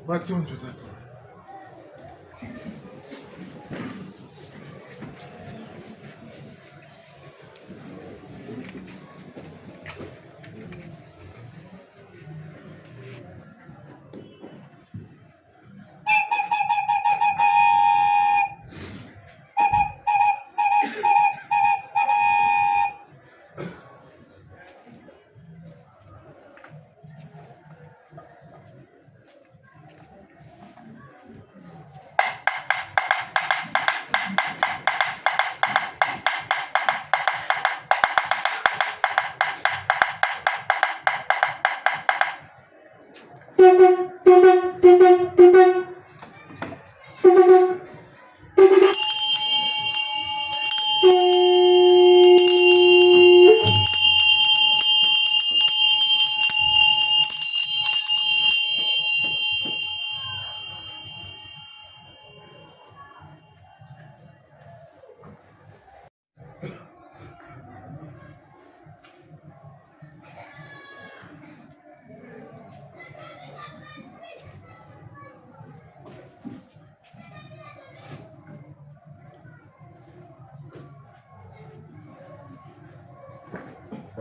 Battons tout ça.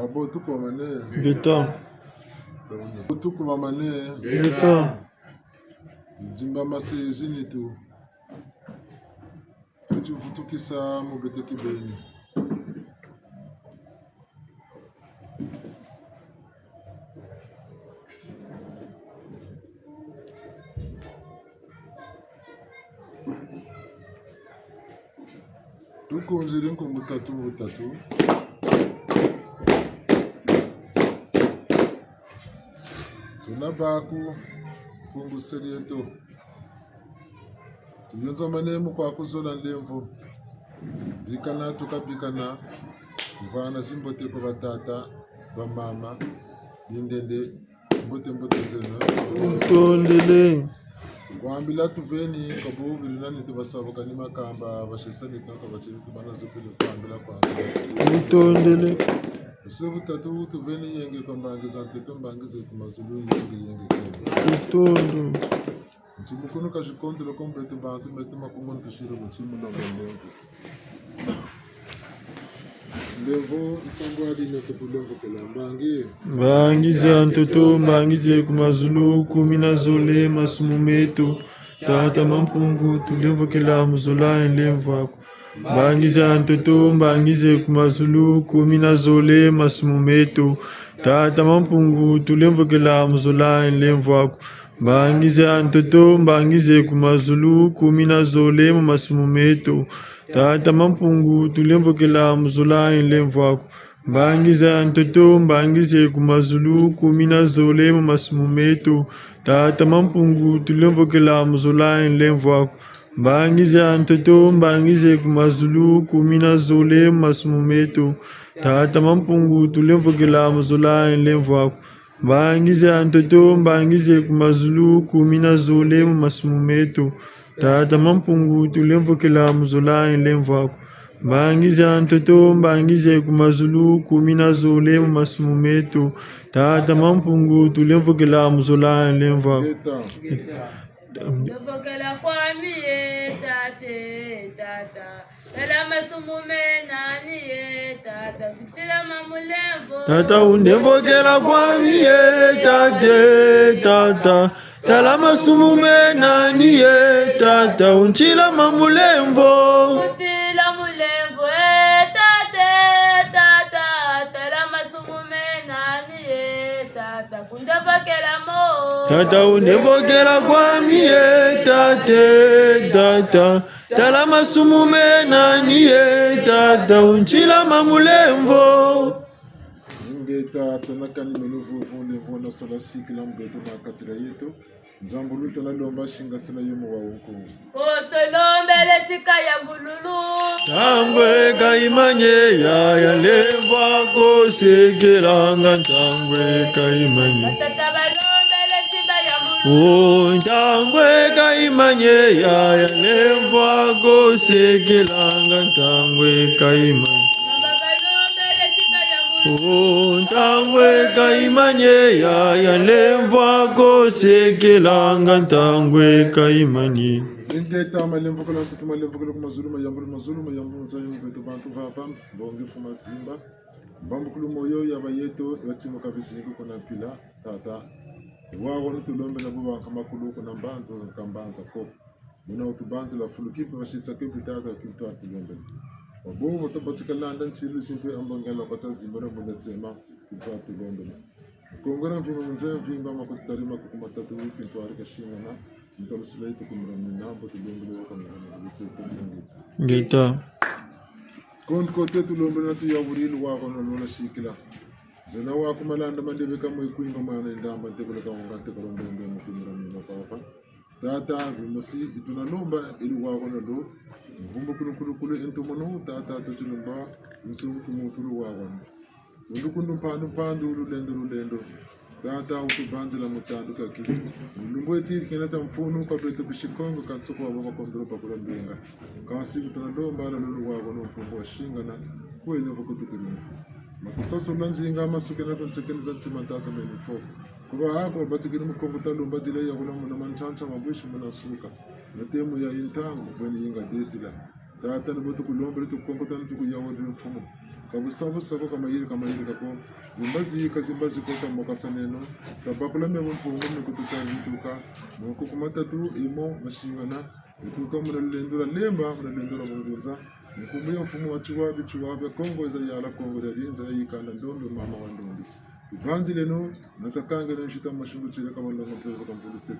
Abo tuko mane. Geta. Tuko mane. Geta. Jimba masejini tu. Tuju futukisa mubete kibeni. Tuko nziri nkungu tatu. Tunabaku kungu serieto. Tuyonza manemu kwa kuzola lemvo. Bikana tukabikana. Mvana zimbote kwa batata, bamama, yindende, mbote zeno. Utondele. Kwambila tuveni kabu bilinani tubasaba kanima kamba bashesani tanka bachiri tubana zupile kwambila kwambila. Utondele. Usebu tatu tuveni yenge kambangiza nteto mbangize kumazulu yenge kemba. Utondo. Nchimukono kajikondo lokombetu bantu metu makungono tushiro mchimu na mwenengu. Levo nsambwadi nekepulengo kelambangi. Bangiza ntoto mbangize kumazulu kumina zole masumumetu. Tata mampungu tulemvo kela muzula enlemvo ako. Bangiza ntoto mbangize kumazulu kumina zole masumumetu. Tata mampungu tulemvo kela muzula enlemvo ako. Bangiza ntoto mbangize kumazulu kumina zole masumumetu. Tata mampungu tulemvokela muzula enlemvo ako. Bangiza ntoto mbangize kumazulu kumina zole masumumetu. Tata mampungu tulemvokela muzula enlemvo ako. Bangiza ntoto mbangize kumazulu kumina zole masumumetu. Tata mampungu tulemvokela muzula enlemvo ako. Bangiza ntoto mbangize kumazulu kumina zole masumumetu. Tata mampungu tulemvokela muzula enlemvo ako. Bangiza ntoto mbangize kumazulu kumina zole masumumetu. Tata mampungu tulemvokela muzula enlemvo ako. Ndovokela kwami tate tata. Tala masumume nani tata. Kuchila mamulemvo. Tata undevokela kwami tate tata. Tala masumume nani tata. Unchila mamulemvo. Kuchila mulemvo tate tata. Tala masumume nani tata. Kundevokela mo. Tata undevokela kwami tate tata. Tala masumume nani tata. Unchila mamulemvo. Ngeta tonakani menuvu levo na sala sikila mbeto na katira yetu. Njambulu tala lomba shinga sala yumu wa uko. Solombele sika ya bululu. Tangwe kaimanye ya lemva kosekelanga tangwe kaimanye. Tata balombele siba ya bululu. Oh tangwe kaimanye ya lemva kosekelanga tangwe kaimanye. Balombele siba ya bululu. Oh tangwe kaimanye ya lemva kosekelanga tangwe kaimanye. Ingeta malemvu kala tutu malemvu kala kumazulu mayambulu nsayo mveto bantu vava bonge fuma simba bambu kulu moyo yaba yeto yatimo kabishiku kuna pila tata wawo nitulombe na buba kamakulu kuna mbanza ko muna utubanza la fulukipi bashisa kipi tata kitu atulombe wabu mutapatika landa nsilu simpe ambangala kwa zimbara munda tsema kitu atulombe kongora mfima mzee mfimba makutarima kukumatatu wiki ntuarika shingana Ntolusuleito kumramina botulombe kwa Gita. Kote tulombe na tuyawurilu wako na lola shikila. Zena wako malanda mandebe kama ikuinga mana ndamba tekula kama ngate kolombe ndemo kumramina papa. Tata vimosi itunalomba ili wako na do. Ngumba kulu entomono tata tutulomba nsumu kumutulu wako. Undukundu mpandu lulendo. Tata ukubanzela mutando kakili lumbo eti kinata mfuno kwa beto bishikongo kansuko wababa kondro pakula mbenga kasi bitanalomba na lulu wako no kumbo shinga na kwene vukutukirifu makusaso nanzinga masuke na konsekwenza ntsima tata menifo kuba hapo batukiri mukongo talomba dile ya kula muna manchancha mabwishi muna suka na temu ya intango kweni inga detila tata ni botu kulomba litu kongo tanu tuku yawo mfumo kabusabusa ko kamayiri kako zimbazi ko kamokasaneno tabakula memo mpungu mikutuka vituka mukukumata tu imo mashingana vituka munalendura lemba munalendura mungunza mukumbuya mfumo wachuwabe kongo za yala kongo ya rinza yikanda ndombe mama wa ndombe ibanzi leno natakanga nshita mashungu chile kama ndongo mpezo kampulu state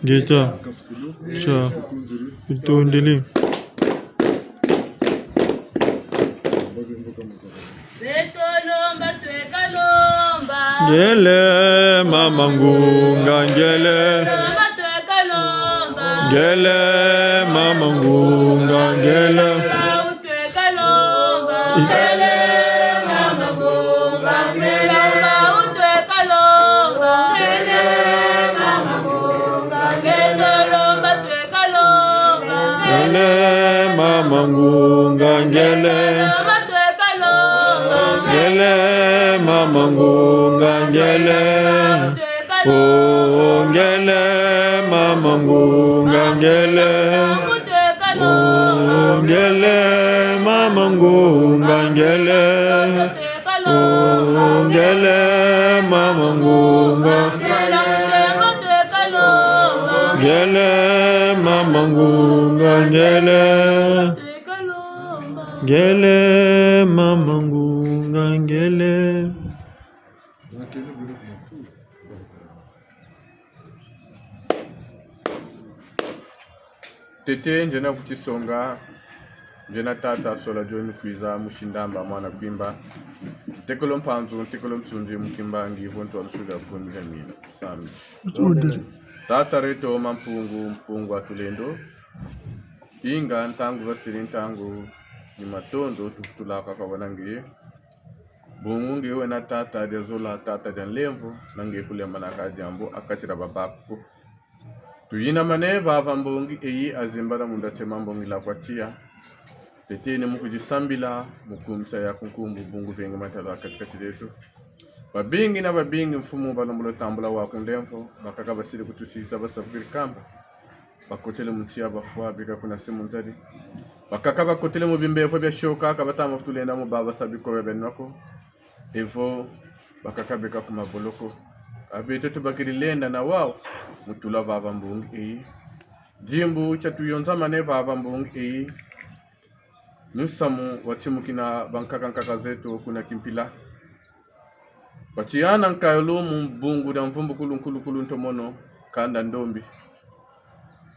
Gita kaskulu cha kunziri bitondeli Betolomba twekalomba. Ngele mama ngunga ngele. Lomba twekalomba. Ngele mama ngunga ngele. Twekalomba. Ngele mama ngunga ngele. Twekalomba. Ngele mama ngunga ngele. Lomba twekalomba. Ngele mama ngunga ngele. Ngele mama ngunga ngele. Oh ngele mama ngunga ngele. Oh ngele mama ngunga ngele. Oh ngele mama ngunga ngele mama ngunga ngele. Ngele mama ngunga ngele. Tete njena kuchisonga njena tata sola joni kwiza mushindamba mwana kwimba tekolo mpanzu tekolo msunji mukimba ngivo nto alusuga kunja mina sami tata reto mpungu atulendo inga ntangu vasiri ntangu ni matondo tukutulaka kawanangi bungu wena tata dia zola tata dia lemvo nange kulema nakajambo akachira babako tuyina mane vava mbongi eyi azimbara munda chema mbongi la kwatia tetene mukujisambila mukumsa ya kunkumbu bungu vengi matala katika chiletu babingi mfumu balomulo tambula wa kundemfo bakaka basiri kutusisa basafiri kamba bakotele mtia bafwa bika kuna simu nzadi bakaka bakotele mubimbefo bya shoka kabatama futulenda mu baba sabiko benoko evo bakaka bika kuma boloko abete tubakilenda na wao mutula baba mbungi jimbu chatuyonza mane baba mbungi nusamu watimukina bankaka zetu kuna kimpila bachiana nkayolo mbungu da mvumbu kulu ntomono kanda ndombi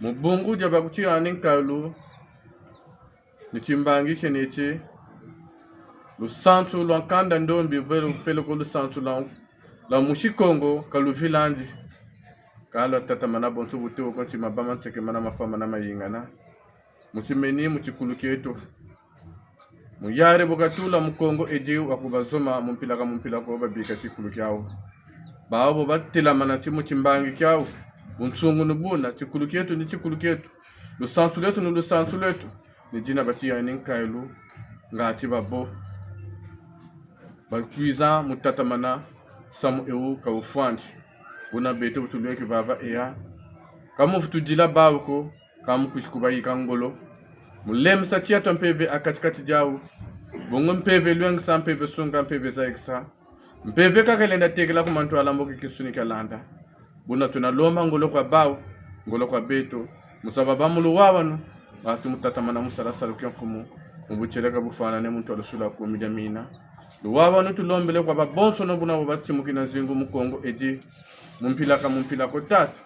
mbungu jaba kuchiana nkayolo nichimbangi cheneche lusantu lwa kanda ndombi velo pelo ko lusantu la mushikongo kalu vilandi kala tata mana bonso buti okonti mabama nteke mana mafama na mayingana musimeni muchikuluketo muyare bokatula mukongo eji wakubazoma mumpila ko babika chikulu kyao bawo batila mana chimu chimbangi kyao bunsungu nubuna chikuluketo ni chikuluketo lusansuleto ni lusansuleto ni jina batia ni nkailu ngati babo balkuiza mutata mana samu ewu ka ufanti buna beto butulweki baba eya kamu futujila bawko kamu kushikubayi kangolo mulem satia to mpeve akatikati jawu bongo mpeve lweng sa mpeve sunga mpeve za extra mpeve kakelenda tegela kumantu alamboki kisuni kalanda buna tunalomba ngolo kwa bawu ngolo kwa beto musababa mulu wawanu batu mutata mana musarasala kyamfumu mubucheleka bufana ne muntu alusula ku mijamina luwawanu tulombele kwa babonso no buna bati mukina zingu mukongo eji mumpila ko tata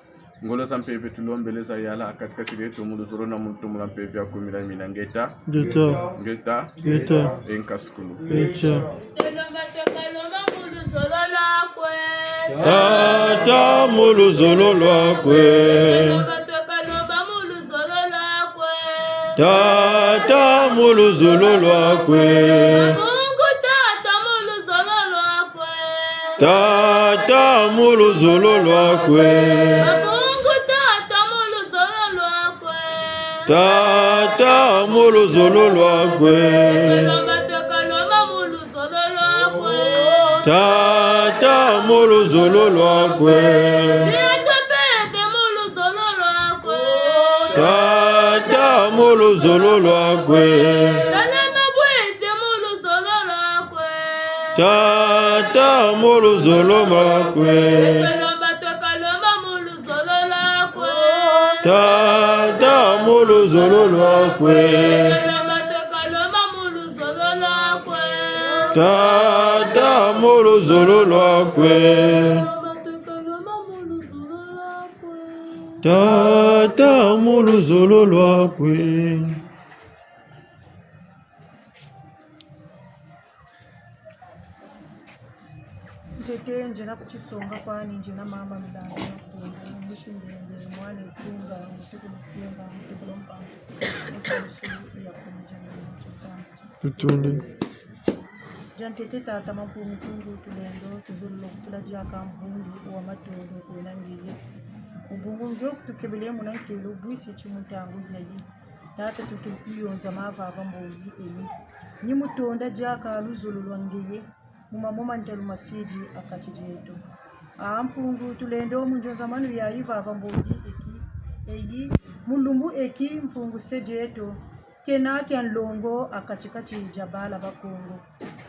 ngolo za mpeve tulombeleza yala akatikati letu muluzoro na muntu mulampeve ya kumila mina ngeta enkaskulu tata muluzolo lwakwe tata muluzolo lwakwe tata muluzolo lwakwe tata muluzolo lwakwe tata muluzolo lwakwe tata muluzolo lwakwe tata muluzolo lwakwe tata muluzolo lwakwe tata muluzolo lwakwe tata muluzolo lwakwe Tete njena kuchisonga kwani njena mama milango na mshindende mwana ikunga mtuku mfunga mtuku lompa mtuku ya kumjana tusante tutunde jantete tata mapungu tulendo tuzullo tulaja kambungu wa matondo kwena ngiye ubungu ngyo tukebele munankelo bwisi chimutangu yayi tata tutupiyonza mava mbongi eyi ni mutonda jaka luzulu lwangiye mumamoma ntelu masiji akachijeto ampungu tulendo munjonza manu ya iva mbongi eyi mulumbu eki mpungu sejeto kenake anlongo akachikachi jabala bakongo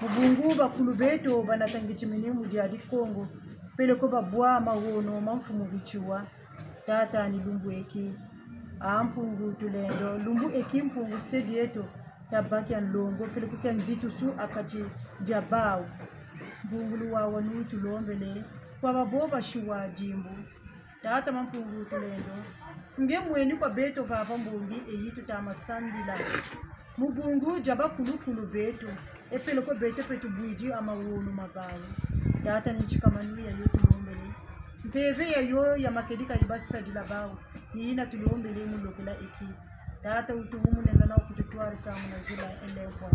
mubungu bakulu beto banatangichimini mujadi kongo peleko babwa mawono mamfumu bichua tata ni lumbu eki ampungu tulendo lumbu eki mpungu sejeto tabaki anlongo peleko kanzitu su akachi jabao bungulu wa wanu tulombele kwa baboba shuwa jimbu tata mampungu tulendo nge mweni kwa beto vava mbungi eyitu tamasandila mubungu jaba kulukulu beto epeleko beto petu buiji ama wonu mabawu tata ninchikamanu ya yo tulombele mpeve ya yo ya makedika ibasadila bawu niina tulombele mulokela eki tata utuhumu nendana ukututuari samu na zula elefu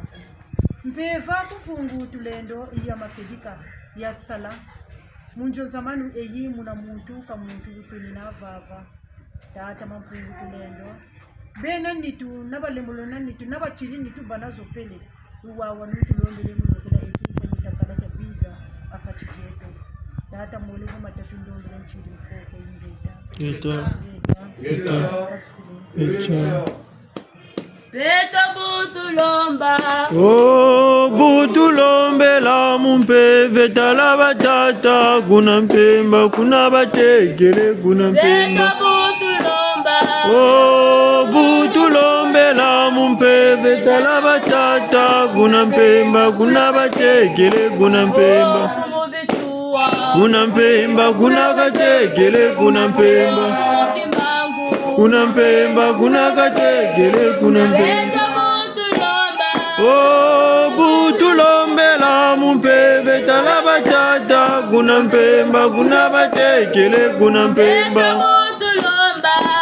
mpeva kupungu tulendo iya makedika ya sala munjo zamanu eyi muna muntu ka muntu utulina vava tata mampungu tulendo bena nitu nabalemolo nitu nabachiri nitu banazo pele uwawa nitu lombele mulokela ekika nitakala ya biza akachijeto tata mwelevo matatu ndombele nchiri mfoko ingeta Beto butulomba o butulombela mumpeve talaba tata kuna mpemba kuna bategele kuna Beto mpemba butulomba o butulombela mumpeve talaba tata kuna mpemba kuna bategele kuna mpemba Fumu bichua kuna mpemba kuna kategele kuna mpemba Kimbangu kuna mpemba kuna kategele kuna mpemba Beto butulomba o butulombela mumpeve talaba tata kuna mpemba kuna batekele kuna mpemba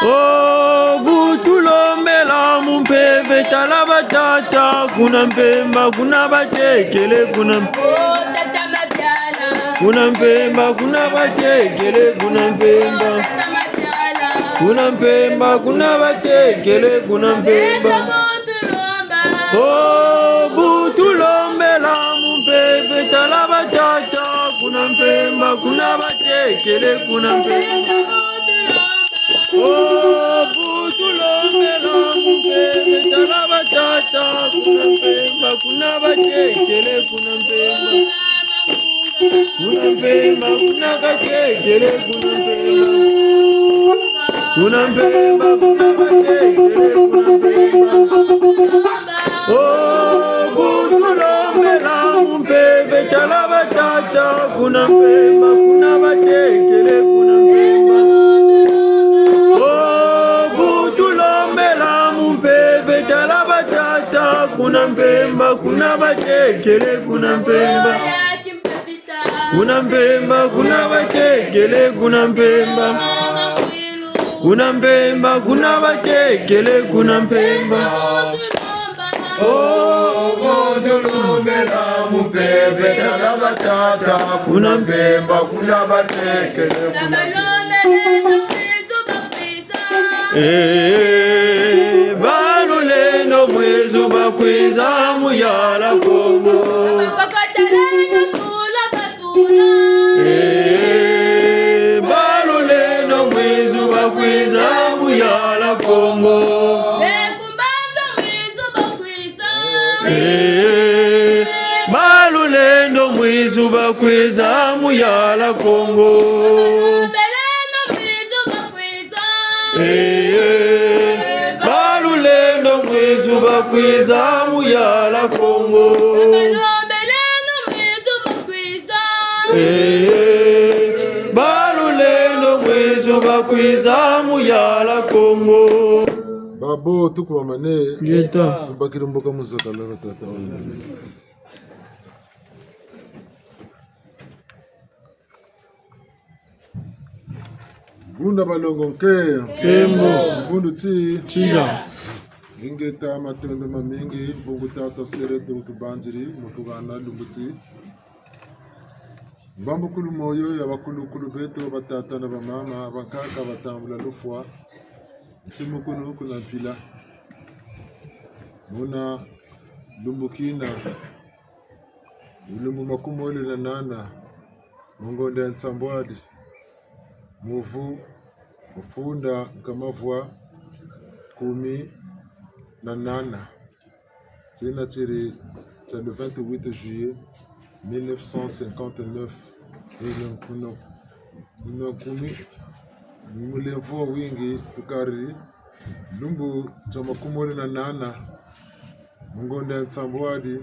oh butulombela mumpeve tala batata kuna mpemba kuna batekele kuna mpemba kuna batekele kuna mpemba kuna batekele kuna mpemba oh butulombela mumpeve tala batata kuna mpemba kuna batekele kuna mpemba oh butulombela mumpeve tala batata kuna mpemba kuna batekele kuna mpemba kuna katekele kuna mpemba kuna batekele kuna mpemba oh butulombela mumpeve tala batata kuna mpemba kuna batekele kuna mpemba oh butulombela mumpeve tala batata kuna mpemba kuna batekele kuna mpemba kuna batekele kuna mpemba kuna batekele kuna mpemba oh butulombela mumpeve tala batata kuna mpemba kuna batekele kuna balulendo mwezu bakwiza muyala Kongo balulendo mwezu bakwiza muyala Kongo balulendo mwezu bakwiza muyala Kongo balulendo mwezu bakwiza muyala Kongo balulendo mwezu bakwiza muyala Kongo babo tukwamane Geta tubakira mboka muzakala tata Bunda balongo nke Tembo bundu ti Chiga ingeta matondo mamingi bungu tata serete utubanziri mutugana lumbuti Bambukulu moyo ya bakulu beto batata na bamama bankaka batambula lufwa Chimukulu kuna pila Muna lumbukina Ulumbu makumoli na nana Mungonde ya nsambwadi Muvu Ufunda Nkamavwa Kumi na nana Tina tiri le 28 juillet 1959 Kuna kumi Mulevo wingi tukari Lumbu Chamakumoli na nana Mungonde ya nsambwadi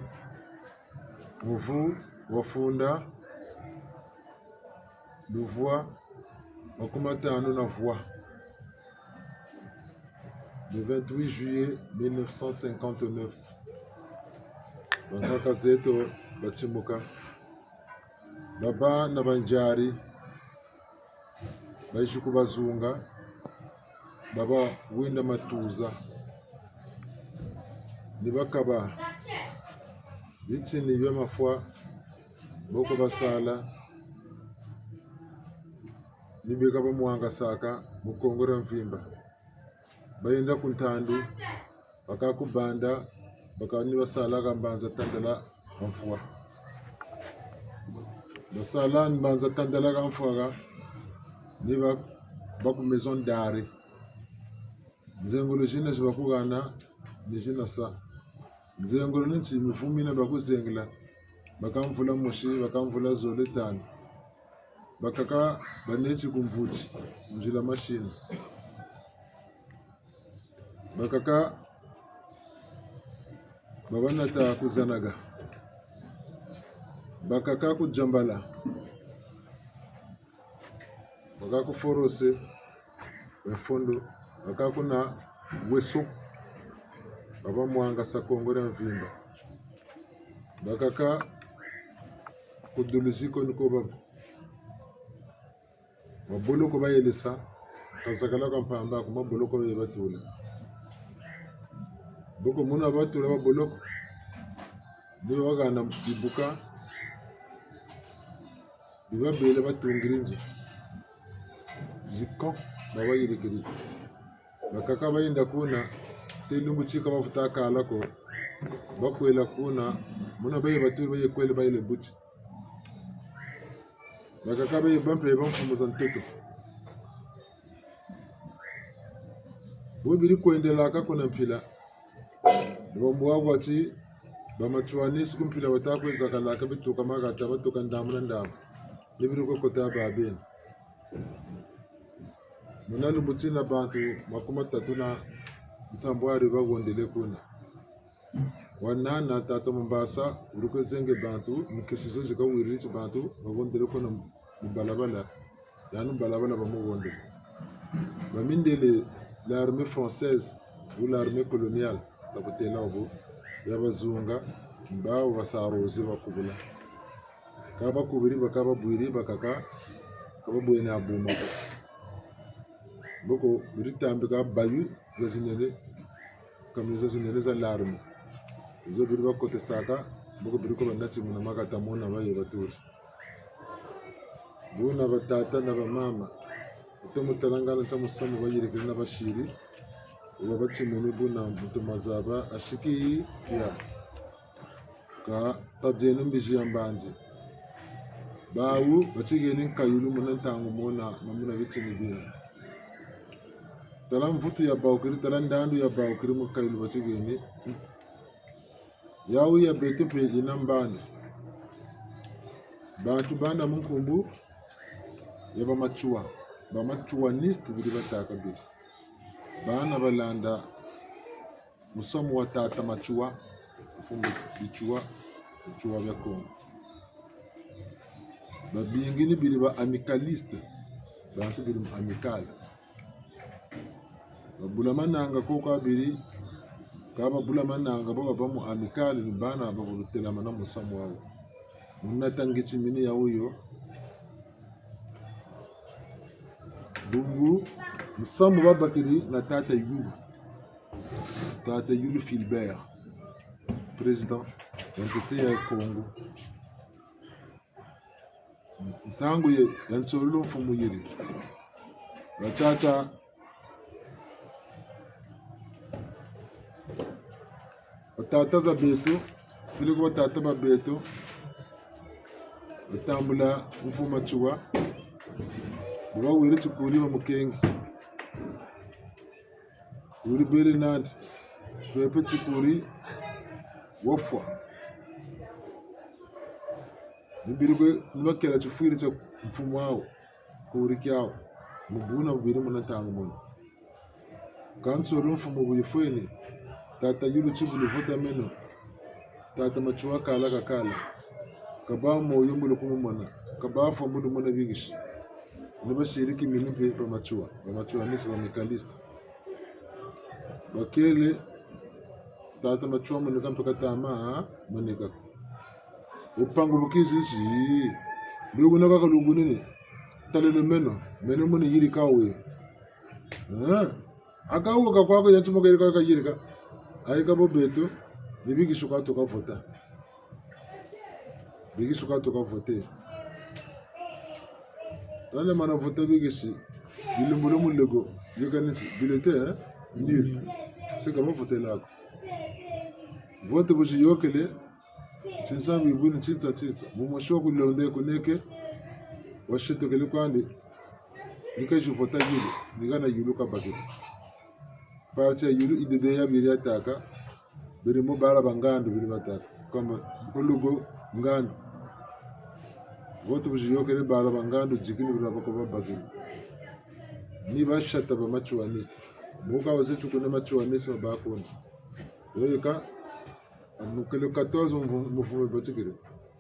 Muvu Wafunda Luvwa Makumatano na voix le 28 juillet 1959 Bankaka zeto Bachimuka Baba na Banjari Baishuku Bazunga Baba Winda Matuza Nibakaba Bitini Yema foi Boko Basala Nibeka Bamuanga Saka Mukongora Mvimba Bayenda Kuntandu Bakakubanda Bakani Basala Gambanza Tandala Mfua Basala Mbanza Tandala Gamfuaga Niba Baku Maison d'Arrêt Nzengolo jina jibakugana Nijina sa Nzengolo ninchi mifumina baku zengla Bakamvula moshi bakamvula zoletani Bakaka banechi kumvuti Njila mashine Bakaka Babanata kuzanaga Bakaka kujambala Bakaka forose Wefondo Bakaka na weso Baba Mwanga Sakongora Mvimba Bakaka Kuduliziko Nikoba Maboloko bayelesa kasakala kampamba kuma boloko be batula boko muna batula ba boloko ni wagana bibuka bibabele batungirinzo ziko babayirikiri bakaka bayinda kuna telumbu chika bafuta kala ko bakwela kuna muna baye batula baye kwele bayele buti bakaka baye bampe bamfumuza nteto bobiri kuendela kakuna mpila bamwagwati bamachwanisi kumpila batakweza kalaka bituka magata batuka ndamu na ndamu nibiri ko kota babeni munalu mutina bantu makuma tatuna ntambwari bagondele kuna wanana tata Mombasa uruko zenge bantu mukisizo zikawirisi bantu bagondele kuna mbalabala yanu balabala bamugondele bamindele l'armée française ou l'armée coloniale tabutela obo yabazunga mbao basarozi bakubula kaba kubiri bakaba bwiri bakaka kaba bwene abuma boko biritambika bayu za jinene kamisa jinene za l'armée zo biri bakote saka boko biriko banati muna magata mona baye baturi buna batata na bamama utomutalangana ntamusamu bayirikira n'abashiri uba bacimene buna mutumazaba ashiki ya ka tajenu mbiji yambanzi bawu bacigeni nkayulu munantangu mona namuna bitini bina talam futu ya bawkiri talan dandu ya bawkiri mukayulu bacigeni yawu ya betu pe inambani bantu banda munkumbu ya bamachuaniste biri bataka biri bana balanda musamu wa tata machua mfumo bichua bya Kongo babingini biri ba amicaliste bantu biri amical babula mananga koko abiri kaba bula mananga bo bamu amical ni bana babulutela mana musamu wao munatangichi mini ya huyo Bungu musamu babakiri na tata Yulu Philbert président d'entité ya Congo ntango ye yansolo mfumu yiri batata za beto biliko batata ba beto batambula mfumu chuwa bawire chikuri wa mukenge uri bere nandi pepe chikuri wofwa nibirwe nibakera chifiri cha mfumu wao kuri kyao mubuna bubiri munatanga muno kansoro mfumu buyifweni tata Yulu chibulu vota meno tata machuwa kala kaba moyo mbulu kumumana kaba fo mbulu mona bigishi nibashiriki minipe bamachua nisi bamicaliste bakele tata machua munika mpaka tama munika upango bukizichi lugu nakaka lugu nini talelo meno muni yiri kawe akawo kakwako yachimoka yiri kaka yiri ayika bobeto bibigishuka toka vota bigishuka toka vote Nale mana vote bigishi bilumbulu mulego yokanisi bulletin nul c'est comment voter là vote buji yokele tsinsa bibuni tsitsa mumosho kulonde kuneke washito kele kwandi nikaje vota Yulu nigana Yulu kabaki parti Yulu idede ya biri ataka biri mo bala bangandu biri bataka kama kulugo ngandu vote buji yokele bala bangandu jikini bira bako babaki ni bashata ba machuaniste muka wazetu kuna machuaniste bakoni yoyeka mukele 14 mufume batikire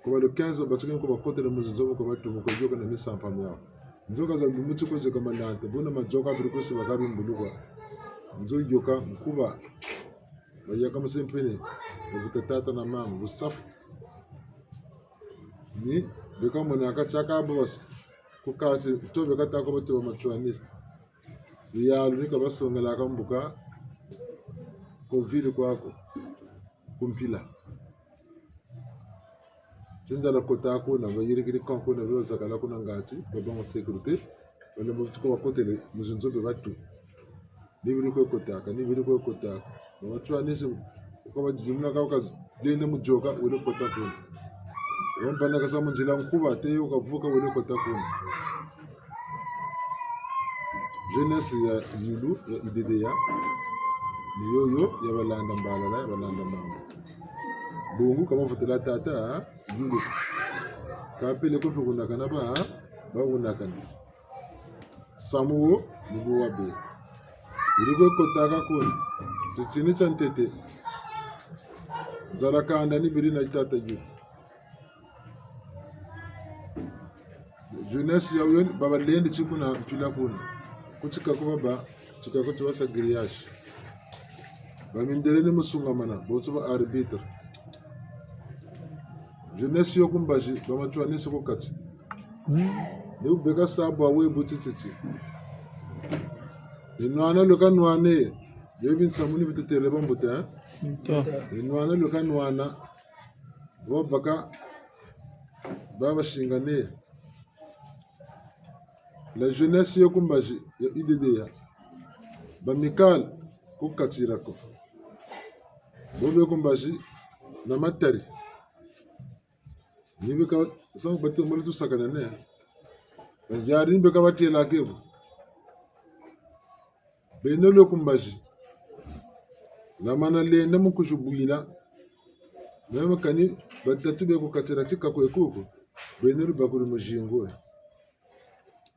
ko le 15 batikire ko bakote le muzo ko batu ko joka na misampa myao nzoka za bimuti ko zeka malante bona majoka biri ko se bakabi mbulukwa nzo joka mkuba bayaka musempene butata na mama busafu ni beka mona akachaka boss kukati tobe kata ko bato matwanist ya lunika basongela kambuka covid kwako kumpila tindala kota ko na bayirikiri kanko na biza kala kuna ngati baba mo security wala mo tuko wakotele muzunzo be batu nibiri ko kotaka nibiri ko kotaka matwanist ko bajimna ka kazi dende mujoka wele kota ko wambana kasa munjila nkuba te ukavuka wele kota ko jeunesse ya yulu ya IDDA ni yoyo ya balanda mbalala ya balanda mama bongo kama fotela tata yulu kapele ko tukuna kana ba unakana samuo nibu wabe iliko kotaka kuna tuchini chantete zarakanda ni biri na tata yulu jeunesse ya yulu baba lendi chikuna mpila kuna kuchika ko baba chika ko tuwasa grillage bamindele ne musungamana botso ba arbitre jeunesse yo kumbaji bamatwa ne soko kati ne ubeka sabo awe butititi inwana lokanwane yebin samuni bitetere bambuta inwana lokanwana bo baka baba shingane la jeunesse yo kumbaji ya IDDA bamikal kukatirako bobe kumbaji na matari nibika sang batte mo tu sakana ne jari beka batte la kebo benolo kumbaji la manale na mukujubuila na kani batatu be kukatira tika ko ekoko benolo bakuri mujingo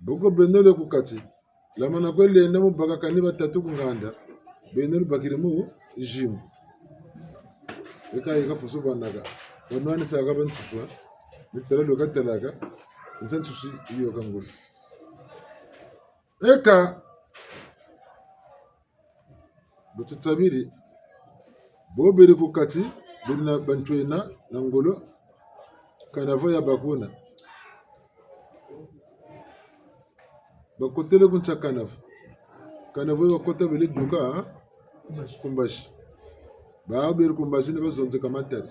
boko benole kukati lamana kwele na mubaga kani batatu kunganda benole bakire mu jimu eka eka fuso banaga wanwani saga bantsufwa mitara lokatalaga ntsantusi iyo kangulu eka bututabiri bobere kukati bina bantwena na ngolo kanavo ya bakuna bakotele kuncha kanavo bakota bele duka kumbashi baabiri kumbashi ne bazonze kamatari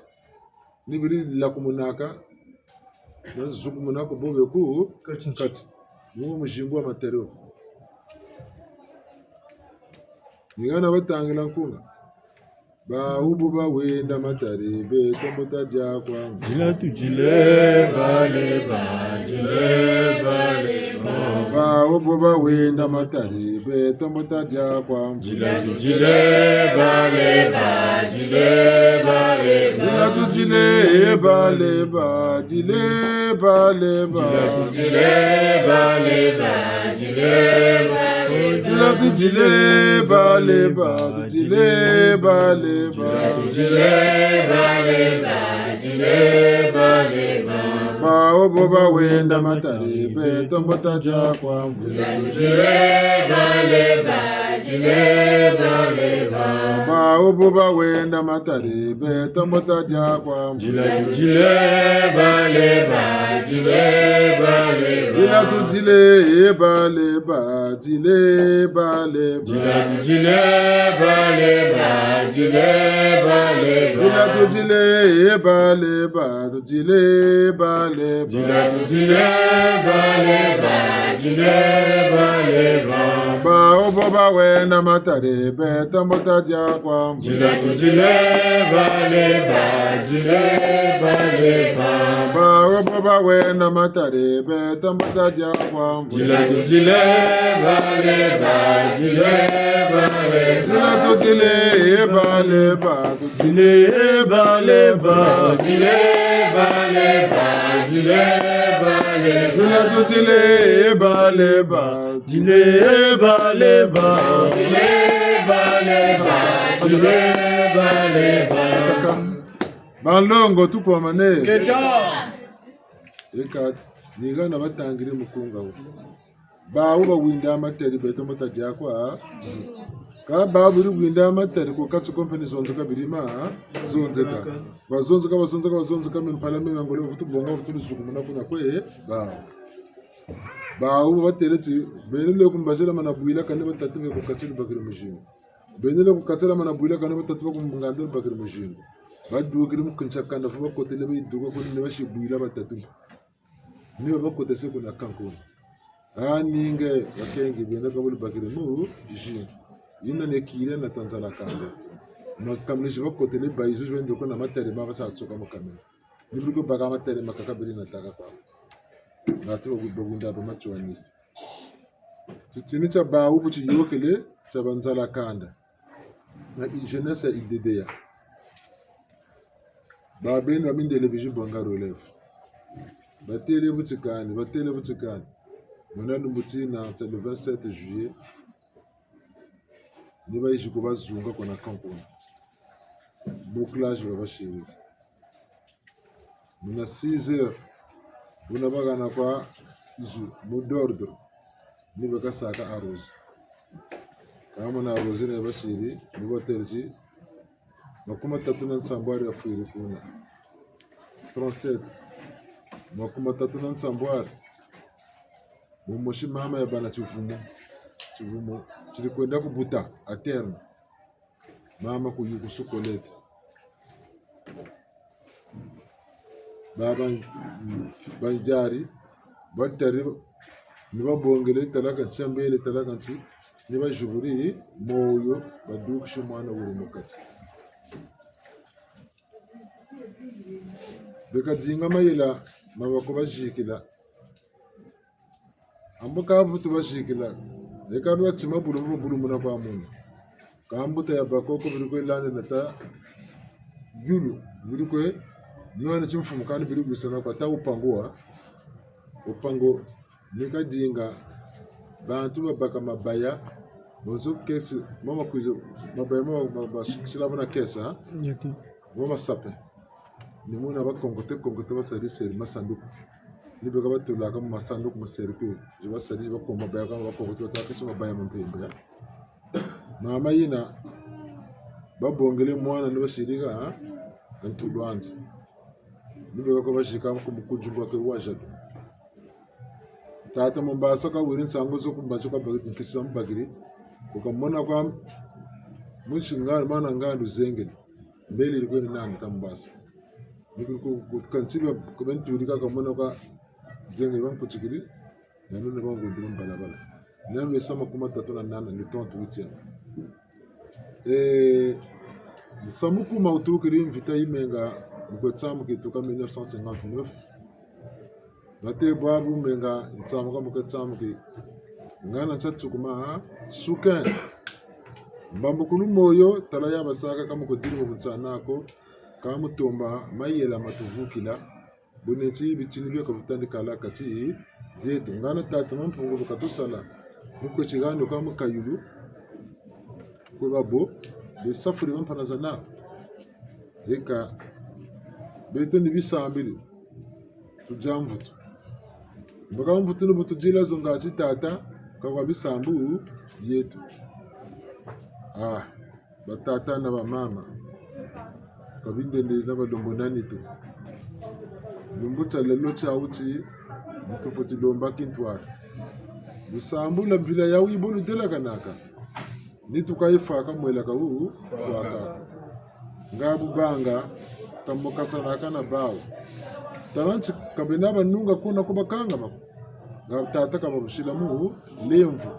nibiri la kumunaka na zukumunaka bobe ku kati mu mujingo amatari ningana batangira nkunga ba ubu ba wenda matari be tombota ja kwa Jila tujile bale ba ubu ba wenda matari be tombota ja kwa Jila tujile bale jila tujile bale jile bale jila tujile bale ba obo ba wenda matari be tombota ja kwa ba obo ba wenda matari be tombota ja kwa Jila tujile bale jila tujile bale jile bale Jila tujile bale jila tujile bale jile bale Jila tujile bale ba obo ba wenda matari be tombota ja kwa Jila tujile bale ba obo ba wenda matari be tombota ja kwa Jila tujile bale jila tujile bale Jile bale jila tujile bale Jile bale balongo tuko mane eka nigana batangire mukunga ba uba winda amateri beto mutaji akwa ka ba buri winda amateri ko katsu company zonzeka birima zonzeka min palame ngolo futu bonga futu sukumuna kuna kwe ba Bawu bateleti benele kumbashira manabuila kane batatu ko katili bakiri mujingo. Benele ko katala manabuila kane batatu ko mungandel bakiri mujingo. Badu kiri mukunchakanda fuba kotele be dugo ko ne bashibuila batatu. Ni bakotese ko nakanko. Ninge bakenge bene ko bakiri mu jishingo. Yina ne kire na Tanzania kanda. Makamlishi bakotele baizu jwendo ko na matere ma basa tsoka mukamela. Nibugo baga matere makakabiri na taka kwa. Ngati bagunda ba machuanisti. Tutini cha bawu buchi yokele cha banzala kanda. Na jeunesse idea. Ba ben ramin television bonga relève. Ba télé butikani. Mananu butina le 27 juillet. Ni ba yishiko bazunga kona kankona. Bouclage va chéri. Muna 6 heures. Buna bagana kwa mot d'ordre. Ni baka saka arrose. Kama na arrose ne bashiri, ni boterji. Makuma tatu na nsambwari ya fuiri kuna. 37. Makuma tatu na nsambwari. Mumoshi mama ya bana chivumo. Chilikwenda kubuta a terme. Mama kuyuku sukolete. Baba banjari batari niba bongele talaka chambele talaka nti niba juburi moyo badukisha mwana wuri mukati bekazinga mayila mabako bajikila ambuka butu bajikila eka batima bulu muna kwa mungu kambuta ya bakoko biriko ilande nata yulu biriko nwana chimfumu kandi biri gusana kwa ta upango nikadinga bantu babaka mabaya bonzo kesi mama kuzo mabaya mama bashikira bana kesa mama sape nimuna bakongote basari masanduku nibega batula kama masanduku muserike basari bakoma mabaya kama bakongote batakisha mabaya mpembe mama yina babongele mwana nibashirika antulwanze nibega ko bashika kumukujumba ke wajado tata Mombasa ka wirin sango zo kumbacho ka bagiti kisam bagiri ukamona kwa mushinga mana ngandu zengeni mbele ilikuwa ni nani Mombasa niku kansiba kubenturi ka kamona kwa zengeni banku chikiri nanu ne bangu ndiri mbalabala nanu sama kuma tatuna nana ni tontu witia samuku mautukiri mvita imenga mkwetsamu kituka 1959 nate babu menga ntsamu ka mkwetsamu ki ngana chatsukuma suka mbambu kulu moyo tala ya basaka kama kodiri mu butsanako kama tomba mayela matuvukila boneti bitini byo kabutandi kala kati dieto ngana tata mampungu katusala mukwe chigando kama kayulu ko babo be safuri mpana eka bete ni bisambili tujamvutu mbaga mvutu nubutu jila zongati tata kwa bisambu yetu batata na bamama kabindende na balombo nani tu lumbuta lelo chauti mtofoti lomba kintwara bisambu la bila ya wibolu dela kanaka nitu kaifaka mwela ka waka ngabu banga tamokasana kana bawo taranchi kabinaba nunga kuna kubakanga bako ngabu tata kaba mshila mu lemvu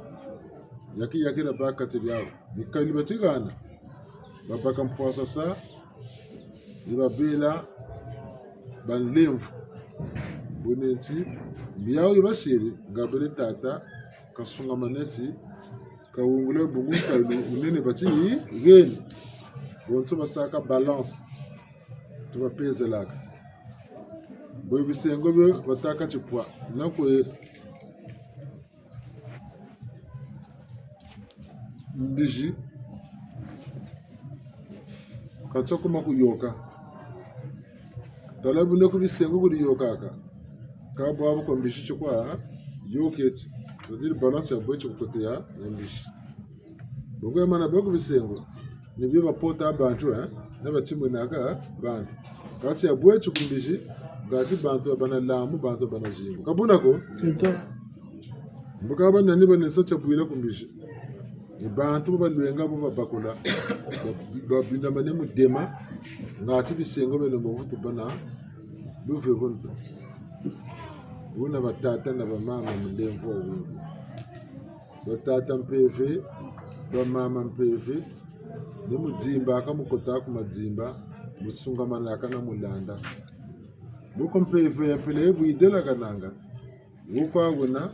yakira baka tiyao bikalibatigana babaka mpwasa sa ibabela ban lemvu bonenti biyawo ibashiri ngabele tata kasunga maneti kawungule buguka unene bati geni bonso basaka balance tuba peze laka boy bisengo be bataka chipwa nako mbiji katsoko makuyoka talabu ne ku bisengo kuri yoka ka babo ko mbiji chikwa yoketi diri balance ya boy chikote ya mbiji bongo mana bogo bisengo ni biba pota abantu n'abatimu naka bantu kati ya boy chikumbiji gati bantu bana lamu bantu bana jingo kabuna ko Mbukaba nani banesa chapuila kumbishi. Bantu balwenga bo bakula. Babinda mane mudema ngati bisengo bene muvutu bana luve bonza. Una batata na bamama mlemvo wingi. Batata mpeve, bamama mpeve. Ni mujimba akamukota ku madzimba musunga manaka na mulanda. Buko mpeve ya pele buidela kananga. Buko aguna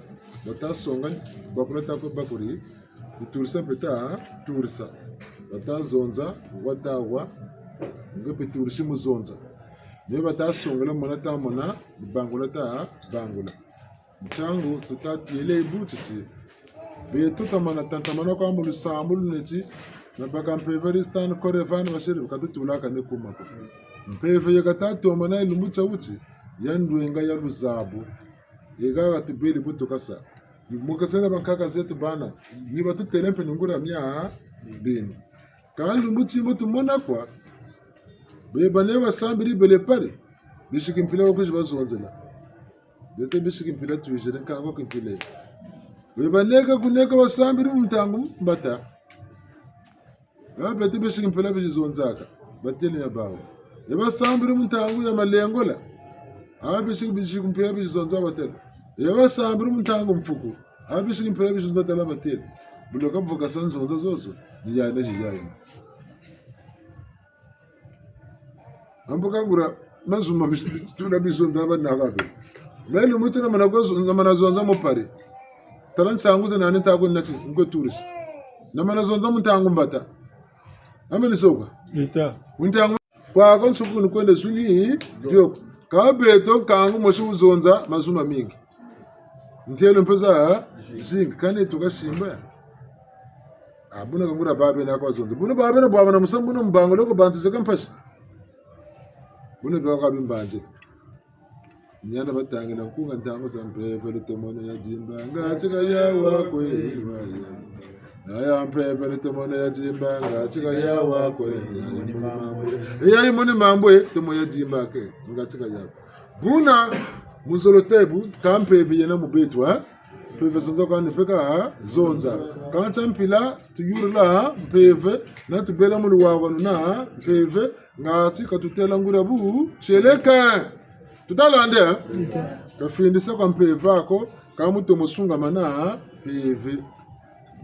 batasonga bakulata ko bakuri. Tursa peta tursa. Batazonza watawa ngope turshi muzonza. Niyo batasonga monata mona bangula ta bangula. Mchangu tutati ile ibutiti. Beto tamana tantamana kwa mulu samulu neti na baka mpeve stan korevani washiri katutulaka ne kumako. Mpeve yakatatu amana ilumucha uchi yanduenga ya luzabu. Ega gatubeli buto kasa. Mukasena bankaka zetu bana ni batu telempe ngura mya bini. Kan lumuchi mutu mona kwa bebane basambiri bele pare. Bishikimpila okuji bazonzela. Bete bishikimpila tuijere kango kimpile. Bebaneka kuneka basambiri mtangu mbata. Bete bishikimpila bizonzaka. Bateni ya bawo. Eba sambiri mtangu ya malengola. Bishikimpila bizonza batela. Eba sambiri mtangu mfuku. Bishikimpila bizonza tala batela. Buloka mvuka sanzonza zozo. Niyane jiyaye. Ambuka ngura mazuma tuna bizonza banagabe. Melu mutu na manazonza mopare. Talan sanguza na nita agun nati ngo turis. Na manazonza mutangu mbata. Ameni soka. Ita. Untangu kwa kon suku kwenda sunyi dio. Ka beto kangu mosu zonza mazuma mingi. Ntelo mpeza zingi kane tukashimba. Abuna ngura babe na kwa zonza. Buna babe na baba na musambu no mbango loko bantu zekampashi. Buna bwa bimbanje. Nyana batangina kunga ntango za mpeve lutomono ya jimba ngachika yawa kweba aya mpeve lutomono ya jimba ngachika yawa kweba ya muni mambo tomo ya jimba ke ngachika yawa buna muzolotebu kampeve yena mubetwa peve zonza kwa nipeka zonza kancha mpila tuyurula mpeve na tubela mulu wawa na mpeve ngachika tutela ngurabu sheleka tutalande kafindisa kwa mpeve ako kama tumusunga mana peve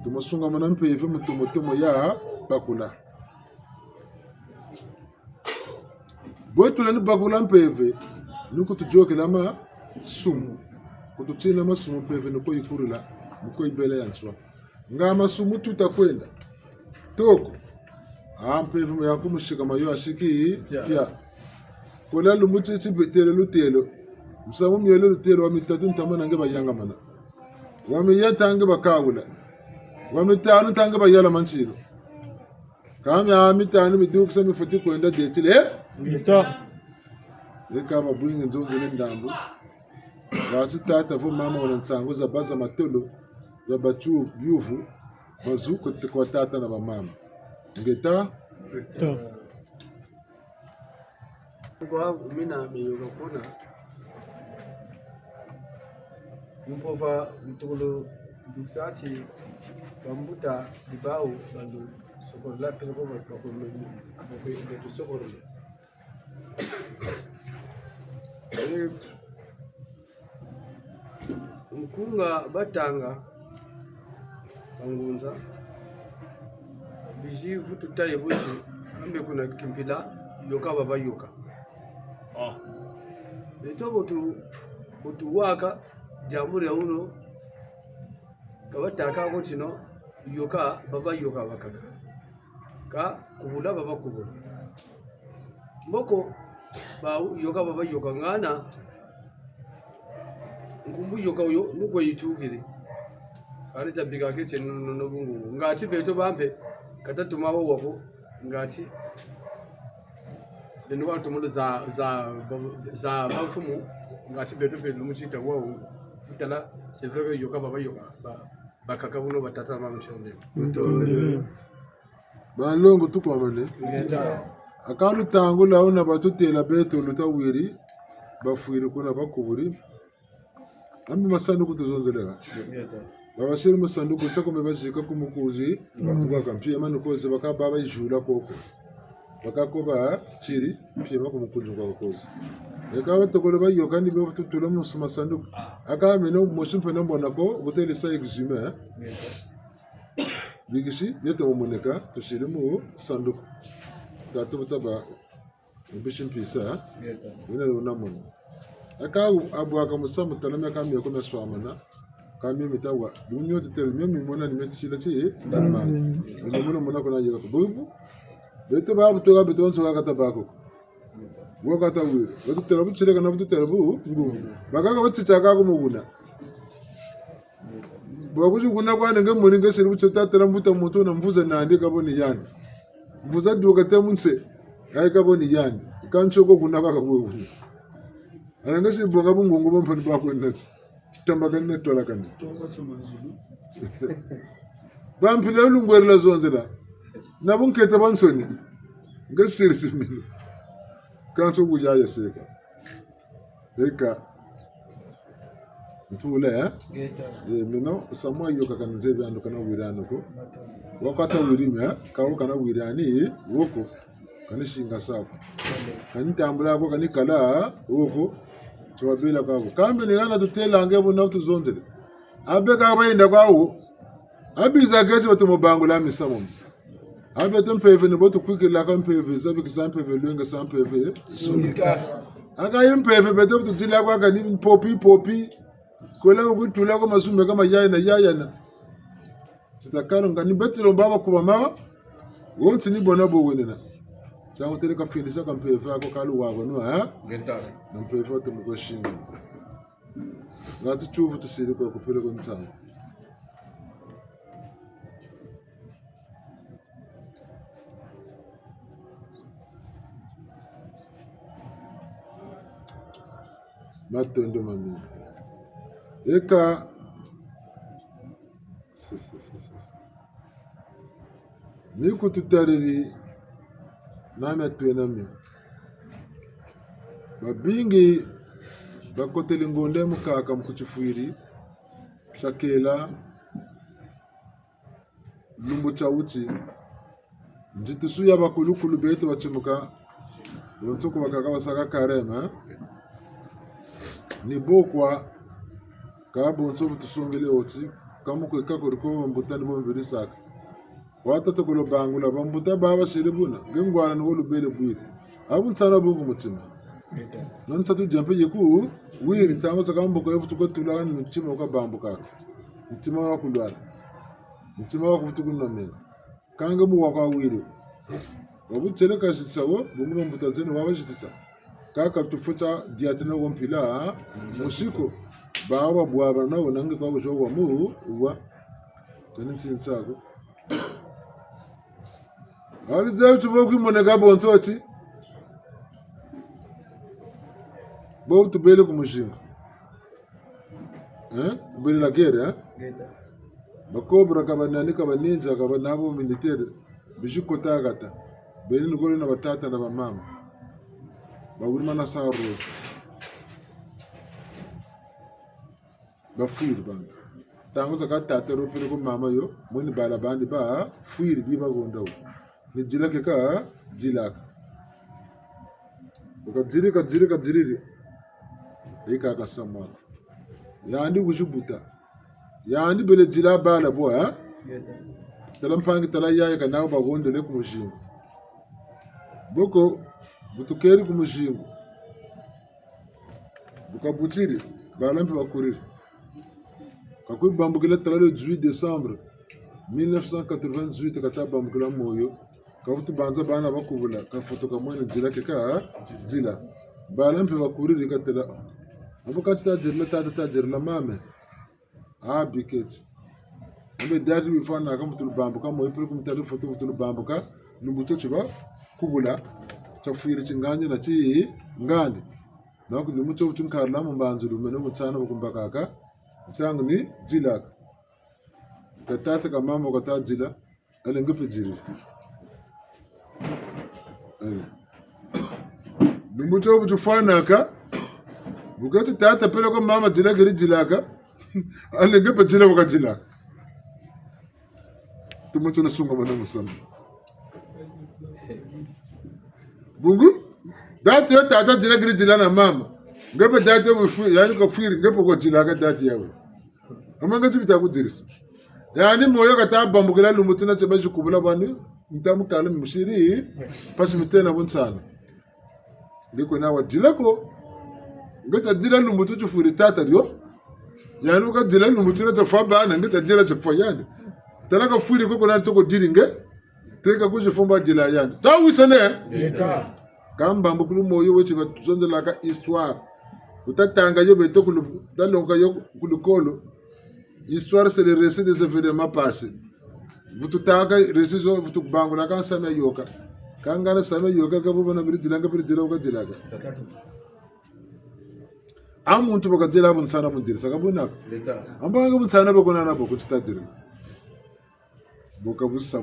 tumusunga mana mpeve mutomo ya bakula bwetu ni bakula mpeve nuko tujoke lama sumu kututina masumu mpeve nuko ifurula nuko ibele yanswa ngama sumu tutakwenda toko mpeve mu yakumushika mayo ashiki ya kola lumuchi betele lutelo msamu myelo lutelo wa mitatu ntamana nge bayanga mana wa miyata nge bakawula wa mitanu tange bayala manchiro kama ya mitanu midukisa mifuti kwenda detile Ita. eka babwinge nzonze ndambu gachi tata vo mama wana nsango za baza matolo za bachu yuvu bazuko kwa tata na mama ngeta Ta. Kwa mina miyoga kuna mpova mtulo duksachi bambuta dibao bandu sokorla pelko bakolo betu sokorla mkunga batanga bangunza bijivu tutaye buchi ambe kuna kimpila yoka baba yoka beto botu waka jamuri ya uno kabataka ko chino yoka baba yoka bakaka ka kubula baba kubula mboko ba yoka baba yoka ngana ngumbu yoka uyo nuko yichugire ari tabika ke chino no bungu ngati beto bambe katatuma wo wako ngati the new to za bafumu ngati beto beto muchita wo titala c'est vrai que yoka baba yoka bakaka buno batata mamshonde balongo tukwamane ngeta akalu tangu launa batutela beto lutawiri bafuiri kuna bakuburi Ambi masanduku tuzonzelega. Baba shiri masanduku chako mebashika kumukuzi bakuba kampia manu koze bakaba ijula koko. Bakakoba chiri pia makumukuzi kwa koze. Ekawa tokole ba yokandi be tutula mu masanduku. Aka meno moshimpe nombo nako boteli sa exhume. Bigishi yete omoneka tushirimu sanduku. Tatu butaba bishimpisa. Wina unamona. Aka abu aka musamu talame kami yakome swamana kami mitawa dunyo titel mimi mona ni meti chi tama ni mona mona kona yega bubu bete babu to ga beton so ga tabako wo ga tawu wo terabu chire kana bu terabu ngu baga ga bati taka ko muguna bo ku guna kwa nga moni nga shiribu chota terambu ta moto na mvuza na ande ka boni yani mvuza duga temunse ai ka boni yani kan choko guna ka ko Ananga si bonga bungungu bampani bako nati. Tambaga neto la kandi. Bampile ulungwere la zonzela. Na bunketa bansoni. Nga sirisi mimi. Kanso bujaya seka. Eka. Ntule mino samwa yoka kanze byandu kana wirano ko. Wakata wirime kawo kana wirani woko. Kanishinga sako. Kanitambula ko kanikala woko. Tuwabila kwako. Kambi ni gana tutela angebu na utuzonzele. Abe kaba inda kwako. Abi izageti watu mbangu la misamu. Abe tempeve ni botu kwiki la kampeve. Sabi kisampeve luenga sampeve. Aka impeve beto tutila kwa kani popi. Kola kutula kwa masume kama yaya na. Sitakano ngani beti lombaba kuwa mawa. Wonti ni bonabo wenena. Changu teleka finisa kampeve ako kalu wako nuwa Nampeve watu mko shinga. Ngatu chuvu tusiri kwa kupile kwa mtsangu. Matendo mami. Eka Miku tutariri nami atuenami. Babingi bakoteli ngonde mukaka mkuchifuiri shakela lumbu chauchi njitusu ya bakulukulu betu bachimuka yonsuku bakaka basaka karema ni bokwa kabo nsobu tusungile oti kamuko ikakoriko mbutani bombiri saka wata tokolo bangula bambuta baba shiribuna ngengwana ngolu bele bwiri abu nsana bungu mutima nansa tu jampe yeku wiri tango sakambo ko yefutuko tulanga mutima ka bambuka mutima wa kulwana mutima wa kufutuko namene kanga mu waka wiri wabu cheleka shisawo bumuro mbutazeni waba shitisa kaka tufuta diatina wompila musiko baba bwaba na onange kwa kushogwa mu uwa kanitsi nsako Alize tuboku monega bonzoti. Bo tubele kumushinga. Tubele la guerre, Bakobra kabanani kabaninja kabanabo militaire. Bijukota gata. Bele ngole na batata na bamama. Bawurima na saaro. Bafuir band. Tango zakata tero pere ko mama yo, moni bala bandi ba fuir biba gondawo. Ni jilake ka jilaka. Uka jiriri. Ika kasamwa. Yandi wujubuta. Yandi bele jila bala bo Talampangi talaya ka nawo bagondo le kumushingo. Boko butukeri kumushingo. Buka butiri balampi bakuriri. Kakui bambukile talale 18 décembre 1998 kata bambukila moyo. Kafutu banza bana bakubula kafoto kamwene jila keka jila balampe bakuriri katela abukati ta jirla mame biketi ambe dadi bifana kamutul bambuka moyo pele kumtari foto mutul bambuka lumbuto chiba kubula chafiri chinganye na chi ngandi na ku lumuto utun karla mbanzu lumene mutsana bakumbakaka changu ni jila katata kamama kata jila alengepe jiri Numuto butufanaka bukati tata pele ko mama jila gari jilaka alenge pa jila waka jila tumutu na sunga mana musam bungu dati yo tata jila gari jila na mama ngebe dati yo yani ko firi ngebe ko jilaka dati yawe amanga tibita ku dirisa yani moyo kata bambugila lumutu na cheba jukubula bani ntamu kala mshiri pasi mitena bonsana ndiko na wajila ko ngeta jila lumutu jufuri tata yo yani ka jila lumutu na tafaba na ngeta jila chafayani talaka furi ko na toko diringe teka ko jufomba jila yani tawi sane kamba mbukulu moyo wechi batuzonde laka histoire utatanga yo beto kulu dalonga yo kulukolo histoire c'est le récit des événements passés vutu taka récit zo vutu bangula kan sama yoka kangana sama yoka ka bubana biri dilanga ka dilaga amuntu boka dila bun sana bun dirsa ka buna amba ga bun sana bokona na boko titadire boka busa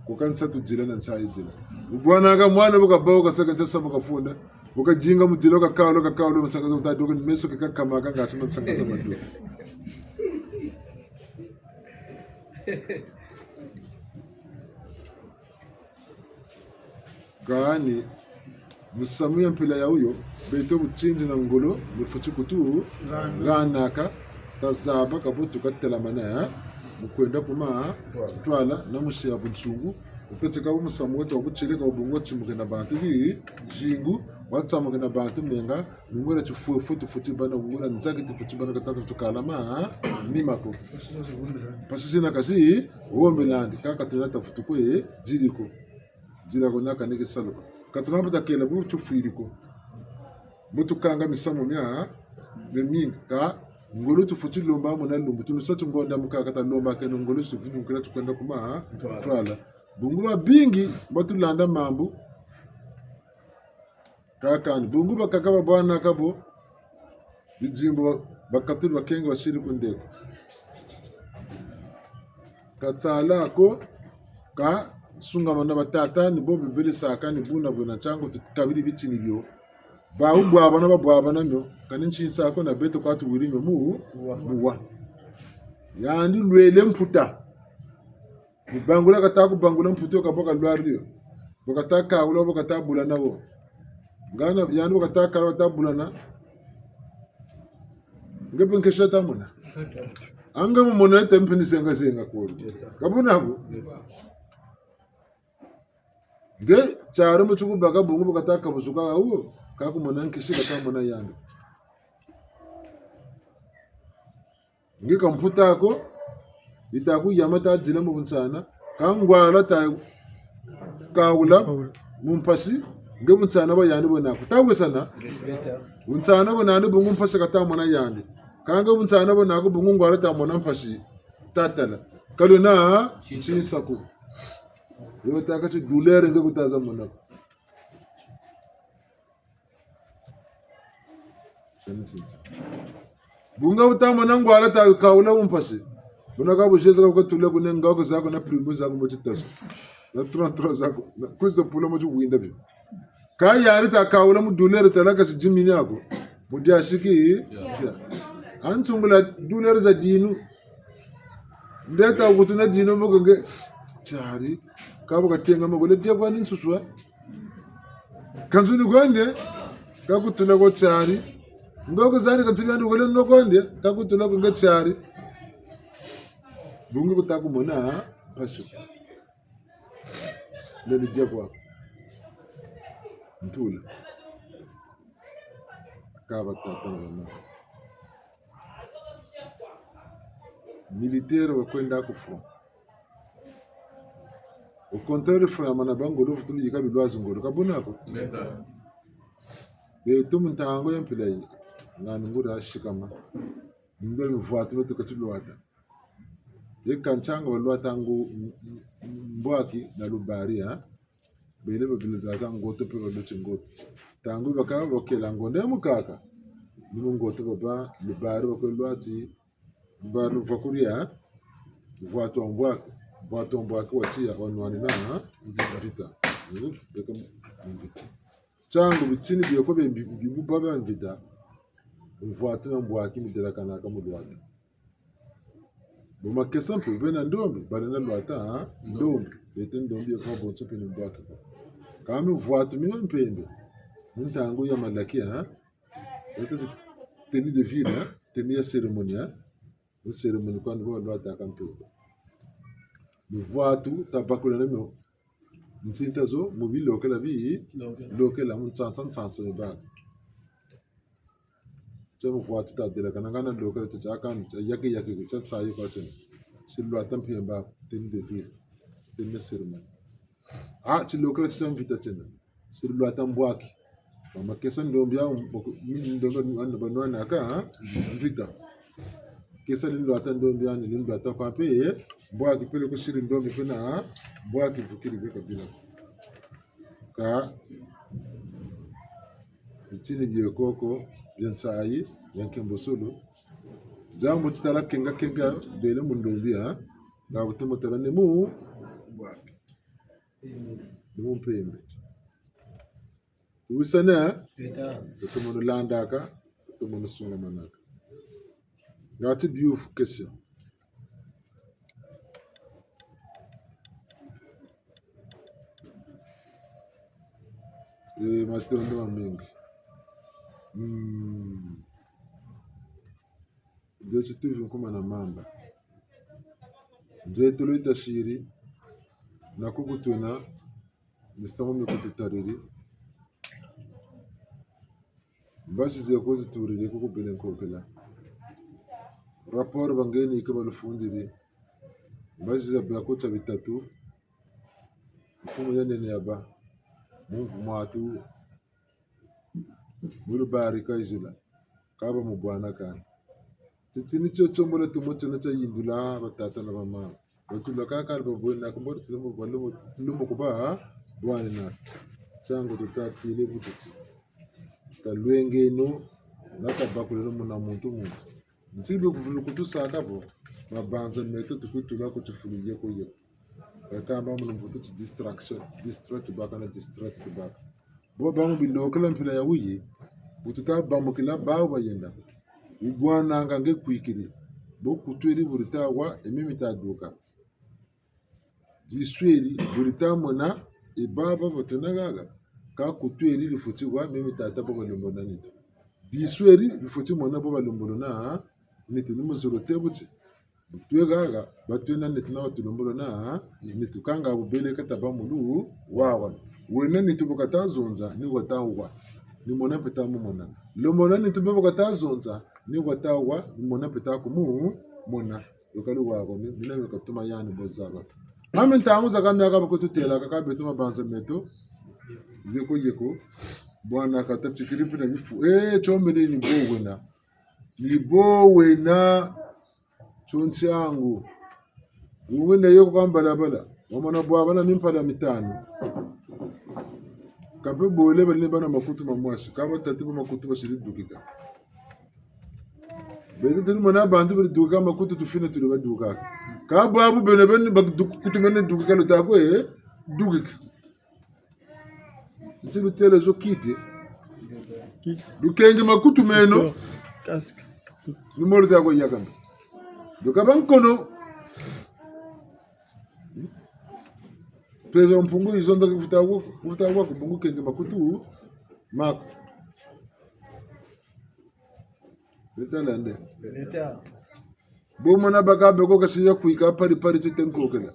ko kan satu jila nan sai jila ubwana ga mwana boka bawo ka saka tsa boka funda boka jinga mu jilo ka kawo mu saka zo ta dogon meso ka kama ga gasu man saka sama do gani musamu ya mpila ya huyo beto buchinji na ngolo mifuchi kutu ganaka tazaba kabutu katela mana mukwenda kuma twala na mushi ya bunchungu utacheka musamu wetu wakuchileka ubungo chimuke na bantu bi jingu watsamuke na bantu menga ngura chufufu tufuti bana ngura nzaki tufuti bana katatu tukalama mimako pasisi na kazi uomelandi kaka tunata futukwe jiriko naka nike saluka katunapata kela bu tufiriko mutukanga misamo mya beminga ka ngolo tufuti lomba mona lomba tunusatu ngonda mukaka ta lomba keno ngolo tufuti mukira tukenda kuma twala bunguba bingi batulanda mambu kakani bunguba kakaba bwana kabo bijimbo bakatulu bakenga bashiri kundeko katsala ko ka sunga mana batata ni bobe bele saka ni buna buna chango tukabiri bitini byo ba ubwa bana nyo kaninchi sako na beto kwatu wirinyo muwa yani lwele mputa bangula kata bangula mputo kaboka lwaryo bokataka ulo bokata bulana wo ngana yani bokataka wata bulana ngebe nkeshata mona anga mu mona tempeni senga ko kabuna ko nge charo muchuku baga bungu bokataka busuka wo kaku mona nkishika ta mona yangu nge kamputa ko itaku yamata jila mu bunsana kangwala ta kawula mumpasi nge bunsana ba yani bona ko tawe sana bunsana bona ni bungu mpasi kata mona yandi kanga bunsana bona ko bungu ngwala ta mona mpasi tatala kalona chinsako yo taka chi dulere nge kutaza mona bunga utama nangwala ta kawula mumpasi bona ka bujeza ka tule ku nenga ko zako na primo zako mo titaso na 33 zako na kuzo pula mo winda bi ka yari ta kawula mu dulere ta laka jimini yako mu dia shiki an sungula dulere za dinu ndeta gutuna dinu mo nge chari ka bo ka tenga mo gole dia kwanin suswa kanzuni gonde ka kutuna ko chari ngoko zani katsibyandi gole nokonde ka kutuna ko nge chari bungu kutaku mona pasho le dia kwa ntula akaba tatanga militaire wakwenda ku front au contraire front mana bango lo futu yika bilwazo ngolo kabonako be tumuntango yempilai ngani ngura shikama ngwe mvuatu tukatulwata yekanchanga walwatangu mbwaki na lubaria bele babiliza ngoto pe badoche ngoto tangu bakaba bokela ngonde mukaka nimu ngoto baba lubari bakolwati baru vakuria vuato mbwaki watia onwani na vita beka invita changu bitini byoko bibu baba mvita mvuatu na mbwaki midela kanaka mudwata boma kesampe bena ndombi barena lwata ndombi bete ndombi yako bonso pe mbwaki kama mvuatu mimi mpembe ntangu ya malakia bete tenue de ville tenue ya cérémonie une cérémonie quand on lwata kanto mvuatu tabakula nemo mtintazo mobile lokela bi lokela mutsansa ne ba temo vuatu ta dela kana lokela ta kan yake ta tsayi ko tsen silwa tampi ba tenue de ville tenue cérémonie ci lokela ta vita tsen silwa tambwaki mama kesa ndombia ndondo banwana ka vita kesa lindwa ndombia ni lindwa ta kwa pe mbwaki pele ko shiri ndombi pena mbwaki vukiri beka bila ka itini byekoko byansayi yankembosolo jambo titala kenga bele mundombia ga butemo tala ne mu mpembe usana tumo landaka tumo sunga manaka ngati beautiful question matondo mengi ndio chitu kuma na mamba ndio tulita shiri na kukutuna misamo mikututariri basi ziyakozi turire kukubele nkokela rapport bangeni ikabalufundiri basi za byakota bitatu mfumo yanene yaba mumvu mwatu mulubari kaizila kaba mubwana kana titini chochombola tumoto na yindula batata na mama batula kaka babona kumbora tulumbo balumo tulumbo kuba bwana na chango tutatile bututi talwenge no nakabakulelo muna muntu ntibe kuvulukutu sakabo mabanza meto tukutula kutufulije koyo kamba mun mbutu tu distract baka na distract baka bo ba mu bilokela mpila ya wuyi bututa ba mu kila ba wa yenda ugwana ngange kuikiri bo kutweri burita wa emimita duka disweri burita mona e baba botenagaga ka kutweri lifuti wa emimita tabo lombona nito disweri lifuti mona bo lombona nito numuzuro tebuti twegaga batwena nitina watulombolo na nitukanga bubele kataba mulu wawa wena nitubukata zonza ni watawa ni mona peta mona lomona nitubukata zonza ni watawa ni mona peta kumu mona yokalu wago mina yokatuma yani bozaba mame ntangu zakamya ka bakututela ka betuma banza meto yeko bwana katachikiripi na mifu chombe ni bowena chonchi yangu uwende yoko kwamba bala wamona bwabana mimpala mitano kape bole bale bana makutu mamwashi kama tatibu makutu bashiridukika bete tuni mona bantu bidukika makutu tufine tuli badukaka ka babu bene bakutu mene dukika lutako dukika ntilu tele zo kiti dukenge makutu meno Casque. numero tako yakamba dukaban kono peve mpungu izonda kufutawa kumungu kenge makutu mako betalande bomona bakabe ko kasiya kuika pari titenkokela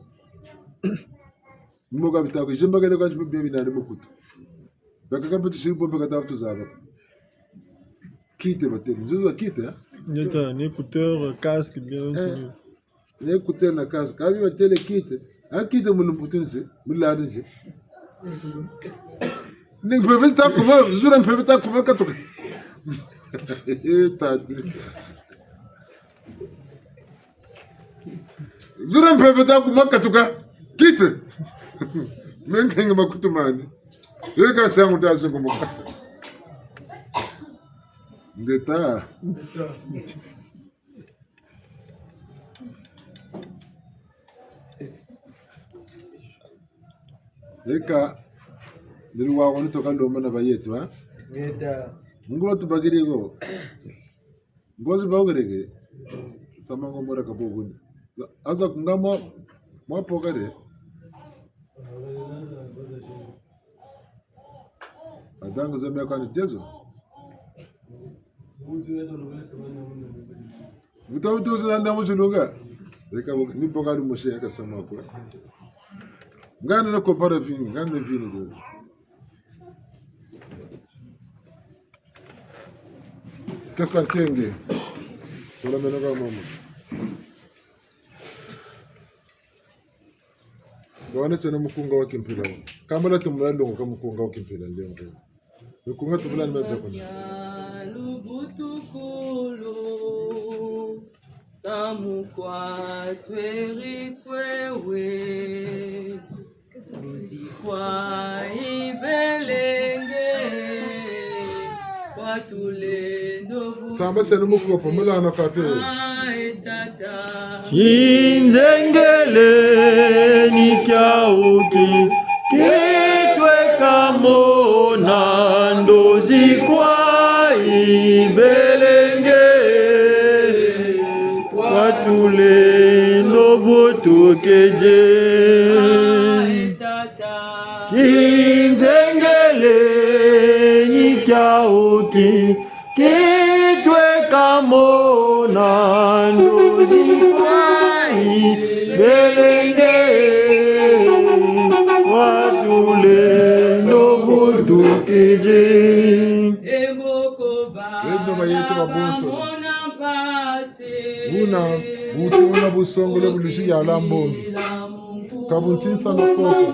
muga bitako jimbagele kwa jibe binane makutu bakaka bitishiri bombe kataftu zaba kite bateli nzo kite Nyata, un écouteur, casque, bien entendu. Un écouteur na casque. Quand il tele kite, un kite mon putinse, mon ladinse. Ne peut pas comment, je ne peux pas comment quand tati. Je ne peux pas comment katuka kite. Mengenga makutumani. Yeye kansa mutazo kumbuka. Ngeta. Eka Ndiru wako nitoka lomba na bayetu ha? Ngeta. Mungu watubagiri go. Ngozi bagirege. Samango mora kaboguni. Asa kungama mwapogare. Adango zeme kwa nitezo. Buta uzanda mujuluga. Reka ni bogari moshe ka sama ko. Ngana na ko para vini, ngana vini do. Kasa kenge. Tola menoga mama. Bwana tena mkunga wa kimpila. Kama la tumlalo kama mkunga wa kimpila leo. Mkunga tumlalo meza kwa. Lubutukulu samukwa tweri kwewe muzikwa ibelenge watulendo Samba senu mukopo mula anakate. Chinzengele nikyauki kitwe kamona ndozi kwa ibelenge watule nobutukeje Chinzengele nikyauki kitwe kamona ndozi kwa ibelenge watule nobutukeje Wendo bayetu babonso. Una butu na busongole bulishi ya lambongi. Kabuntinsa na koko.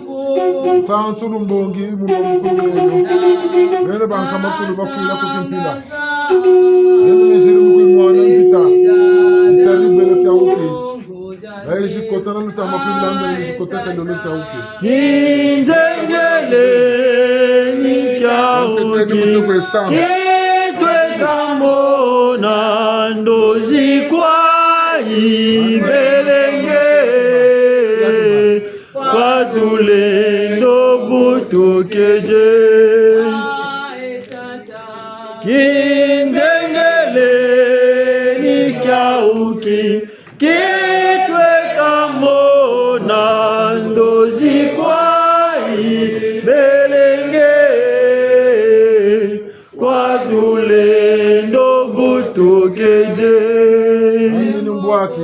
Sansulu mbongi mumukulu. Bene banka makulu bafila kukimpila. Nendo nishiri mwana mpita. Ntali bele kia uki. Aishi kota na luta makulu landa nishi kota ka lolo kia uki. Kinzengele nikyauki kitwe kamona ndozi kwa ibelenge watule nobutukeje Kinzengele nikyauki kitwe kamona ndozi kwa ibelenge watule nobutukeje Nini mbwaki.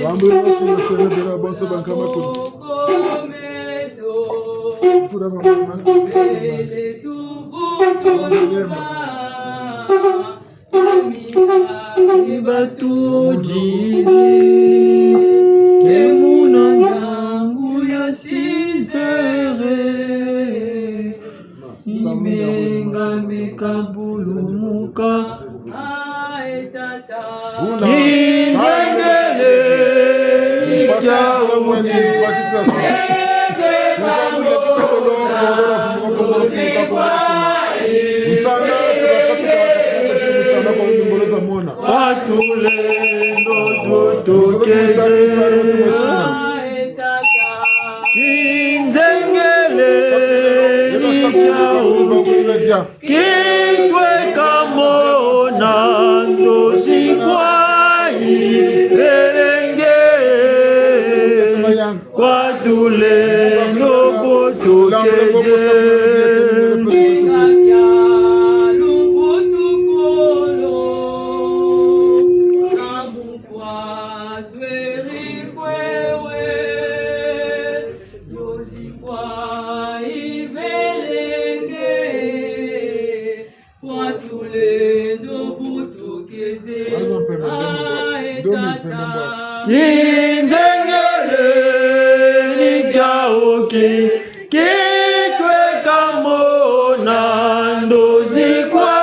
Sambu yosu yosene bera bonso banka makulu. Kura mama. Ibatujiji emuna yangu yasizere imenga mekabulumuka Kinzengele nikyauki watule nobutukeje Kinzengele nikyauki kitwe kamona ndozi kwa ibelenge watule nobutukeje Kinzengele nikyauki kitwe kamona ndozi kwa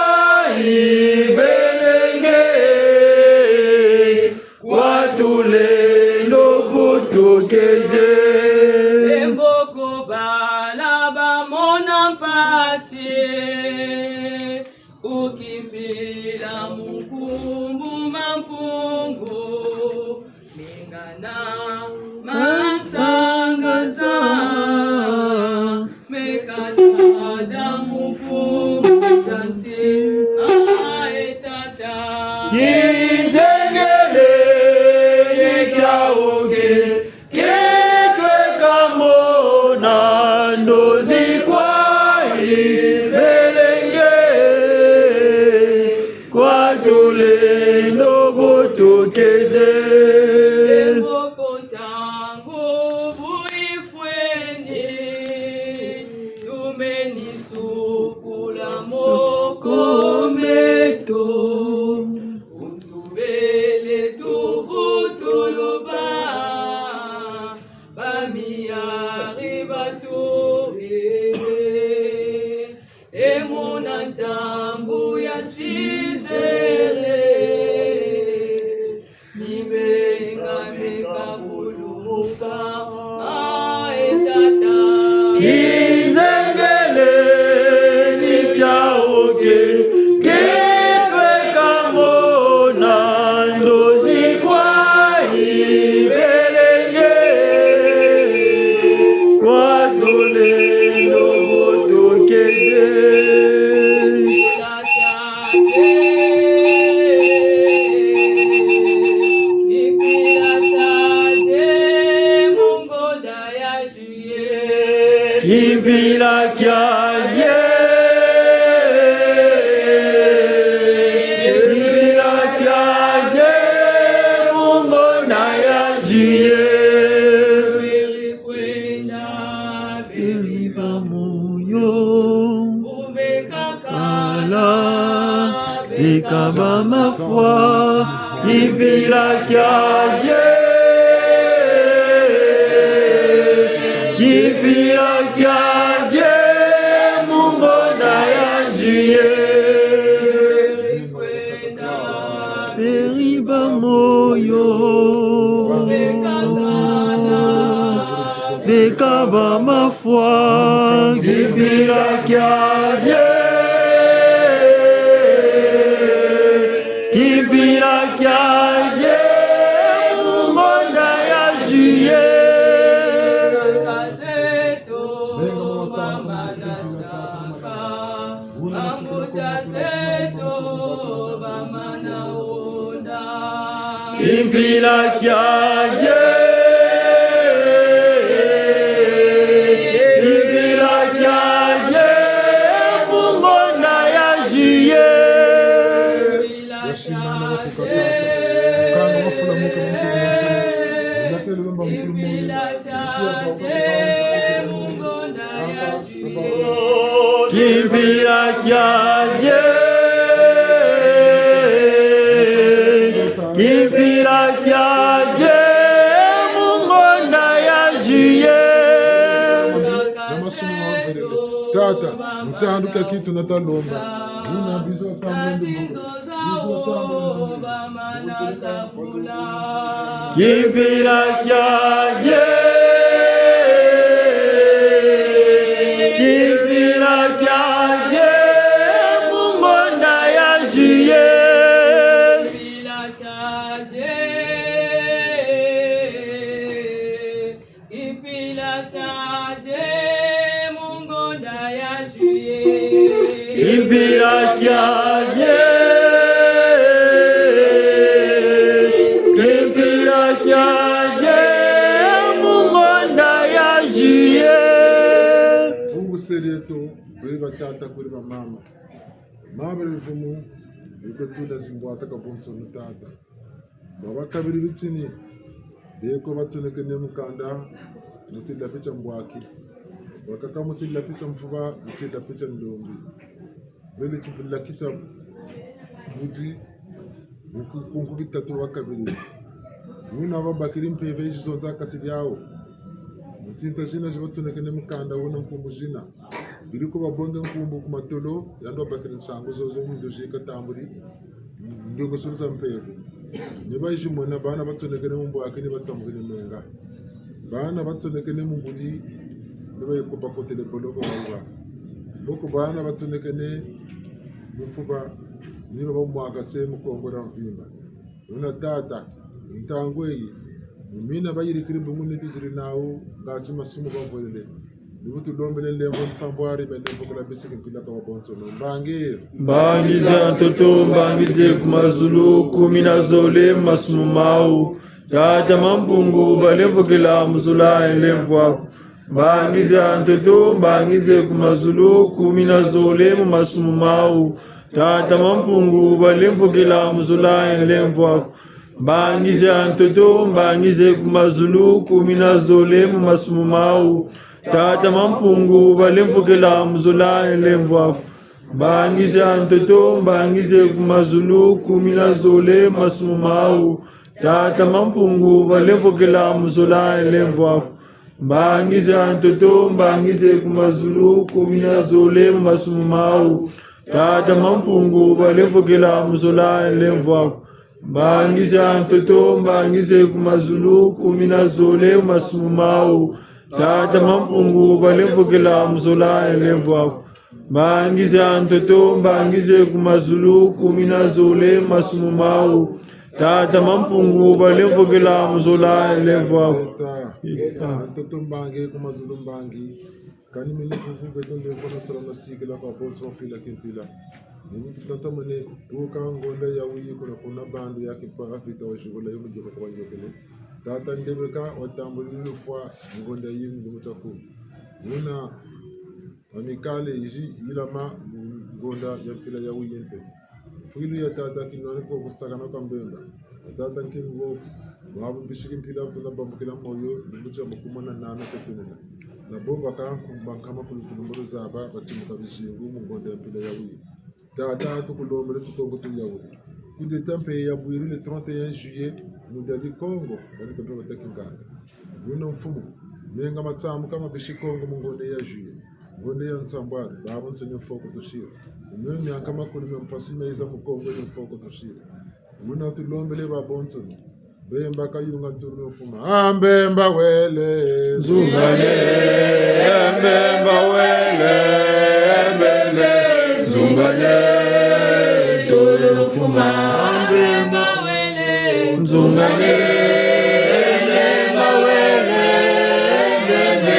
ibelenge watule nobutukeje Emboko balaba mona mpasi ukimbila mukumbu mampungu mingana tata damu kutansi tata Kijengele nikaoge kitwe kamona ndozi kwa ibelenge kwa tule ndogo tukeje Kinzengele nikaoge kitwe kamona ndozi kwa ibelenge kwa tole ndogo tukeje Ibila kyaje Ibila kyaje Mungu na yajiye Beriba moyo Kala Bekaba mafwa Ibila kyaje Ibila kyaje Mungu na yajiye Beriba moyo Bekaba mafwa Ibila kyaje Ibila kyaje Mungu na yajiye Ibila kyaje Ibila kyaje Mungu na yajiye Yashimana wakukata Kano wafula muka Nakele wemba mkulu Ibila kyaje Mungu na yajiye Ibila kyaje Ibila kyaje Mungu na yajiye Namasumu waverele Tata, mtaanduka kitu natalomba Una bizo tamwendu Bizo tamwendu Ibila kyaje Ibila kyaje Mungu na yajiye Ibila kyaje Ibila kyaje Mungu na yajiye Fungu seleto Bari batata kuri ba mama Mabere vumu Yuko tuda zimbwata kabonso nutata Baba kabiri bitini Deko batoneke nemukanda Mutila picha mbwaki Wakaka mutila picha mfuba Mutila picha ndongi Bele chupila kicha Muti Kunku bitatu wakabiri Muna wabakiri mpeve ishi zonza katili yao Mutinta zina jibatoneke nemukanda Wuna mkumbu zina Biriko babonge mkumbu kumatolo Yando wabakiri sangu zozo mundoshi katamburi Ndongo suruza mpeve Niba ishi mwena bana batoneke nemumbuaki Nibatamukini menga Bana batoneke nemumbudi Niba yuko bakotele koloko wawa Boko bana batoneke ne Mufuba Niba bamwaga se mukongora mvimba Una tata Ntangweyi Mina bayiri kiri bungu nitu ziri nao Ngachi masumu bavorele Nibutu lombele lembo nsambwari belembo kula bisiki mpila kwa bonso no mbangir. Mbangize antoto mbangize kumazulu kumina zole masumau. Tata mampungu balevo kila mzula enlemvwa. Mbangize antoto mbangize kumazulu kumina zole masumau. Tata mampungu balevo kila mzula enlemvwa. Mbangize antoto mbangize kumazulu kumina zole masumau. Tata mampungu balemvukela mzula enlemvwa. Mbangize antoto mbangize kumazulu kumina zole masumau. Tata mampungu balemvukela mzula enlemvwa. Mbangize antoto mbangize kumazulu kumina zole masumau. Tata mampungu balemvukela mzula enlemvwa. Mbangize antoto mbangize kumazulu kumina zole masumau. Tata mampungu balemvukela mzula enlemvwa. Mbangize antoto mbangize kumazulu kumina zole masumau. Tata mampungu balemvukela mzula enlemvwa. Antoto mbangi kumazulu mbangi. Kani mili fufu beto lembo na salama sikila kwa bonso wafila kimpila. Nini kitata mene tuka ngonda ya uyi kuna bandu ya kipa afita wa shugula yumu joko kwa njokele. Tata ndebeka watambulilo fwa ngonda yimu ndumutaku. Nuna amikale iji ilama ngonda ya mpila ya uyi mpe. Fuilu ya tata kinone kwa kustakana kwa mbenda. Tata kingo wabu bishiki mpila kuna bambukila moyo ndumucha mkumana nana ketunena. Na bomba kama kulumburu zaba batimuka bishingu ngonda ya mpila ya uyi. Tata tukulombe tutongo tuyawu. Coup d'État pays abouiri le 31 juillet nous d'avis Congo bali ko bata kingana. Buno mfumu menga matsamu kama bishi Congo mungonde ya juillet. Ngonde ya nsambwari babo nsenye foko tushira. Mimi akama kuli mpasi na iza mu Congo ni foko tushira. Buno tulombele babonso. Bemba kayunga turu mfumu. Ambemba wele Zungane mbemba wele mbembe Zungane turu fuma. Zungane mbemba wele mbembe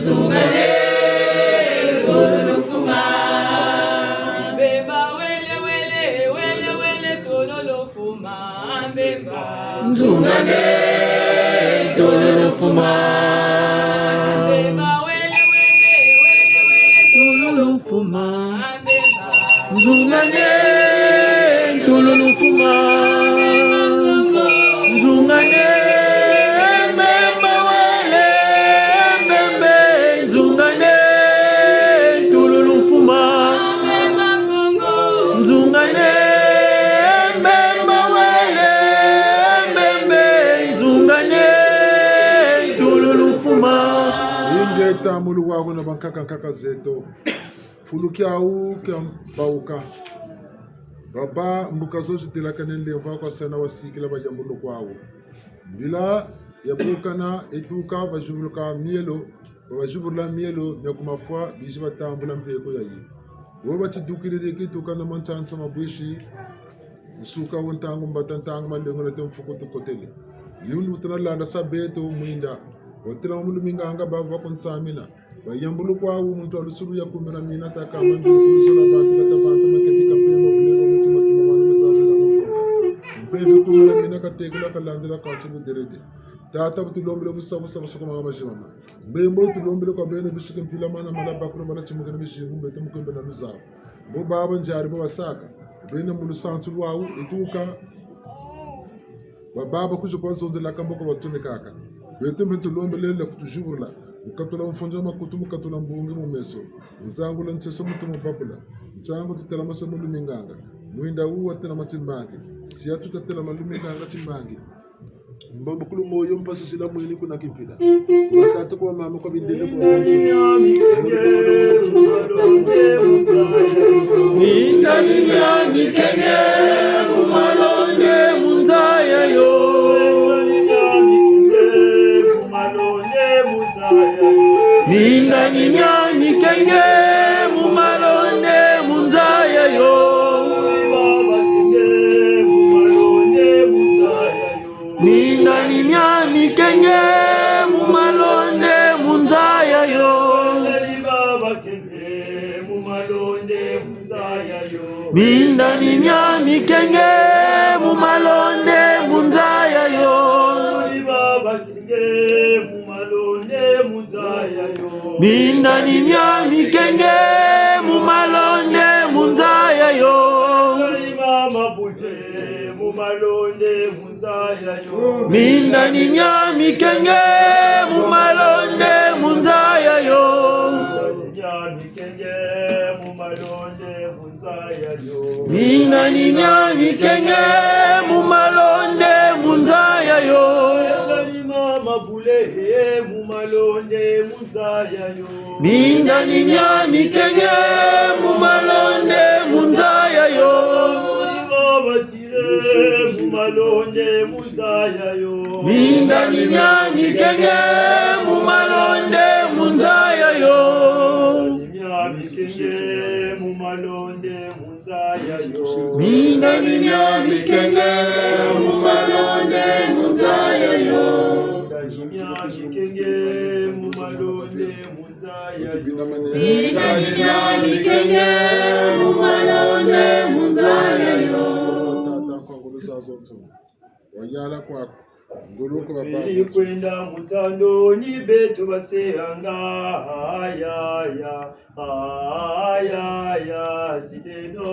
Zungane turu fuma. Mbemba wele wele wele wele tololo fuma. Mbemba Zungane turu fuma. Mbemba wele wele wele wele tololo fuma. Mbemba Zungane turu fuma. Zungane mbemba wele mbembe Zungane turu fuma. Zungane mbemba wele mbembe Zungane turu fuma. Inge tamulu wago na bankaka zeto. Fulukia au kia bauka. Baba mbuka zote tilakane lemva kwa sana wasikila bajambulo kwao. Bila yabukana etuka bajubuluka mielo bajubula mielo nyakumafwa bishi batambula mpeko yayi. Woba chidukile deki tukana manchansa mabushi usuka wontangu mbatantangu malengo na temfuko tukotele. Yundu tunalanda sabeto mwinda. Watila mulu minganga baba kontsamina. Bayambulu kwao muntu alusuru ya kumira mina taka mandu kulusula bantu katabanta maketi kampema bulego mtima tumamani musafi na bebe kumira mina katekula kalandila kasibu derede. Tata butulombele busabu sukuma mama. Mbembo tulombele kwa bene bishike mpila mana mala bakuru mala chimukene bishingu mbete mukembe na luzabu. Bo baba njari bo basaka. Bene mulu sansu luau ituka. Baba kujo kwa zonze la kamboko watune kaka. Bete mbentu lombele la kutujurla. Ukatula mfonja makutu mukatula mbungi mumeso. Uzangu la nseso mutu mupapula. Mchangu tutela masamu luminganga. Mwinda uwa tena machimbangi. Siya tutatela maluminganga chimbangi. Mbambu kulu moyo mpasa sila mwini kuna kipila. Watatu kwa mama kwa bindele kwa Minda ninyami kenye kumalonde munzaya yo. Minda ninyami kenye mumalonde munzaya yo. Minda ninyami kenye mumalonde munzaya yo. mumalonde munzayayo Mindani myami kenge mumalonde munzayayo Muli baba kenge mumalonde munzayayo Mindani myami kenge mumalonde munzayayo Kali mama bude mumalonde munzayayo Mindani myami kenge mumalonde munzayayo Nyami kenge mumalonde munzayayo Mindani myami kenge mumalonde munzayayo Kali mama bule mumalonde munzayayo Mindani myami kenge mumalonde munzayayo mumalonde munzayayo Mindani myami kenge mumalonde munzayayo Nyami kenge mumalonde munzayayo Mindani myami kenge mumalonde munzayayo Nyami kenge mumalonde munzayayo Mindani myami kenge mumalonde munzayayo wanyala kwako nguluko baba kwenda mutandoni betu baseanga aya zideno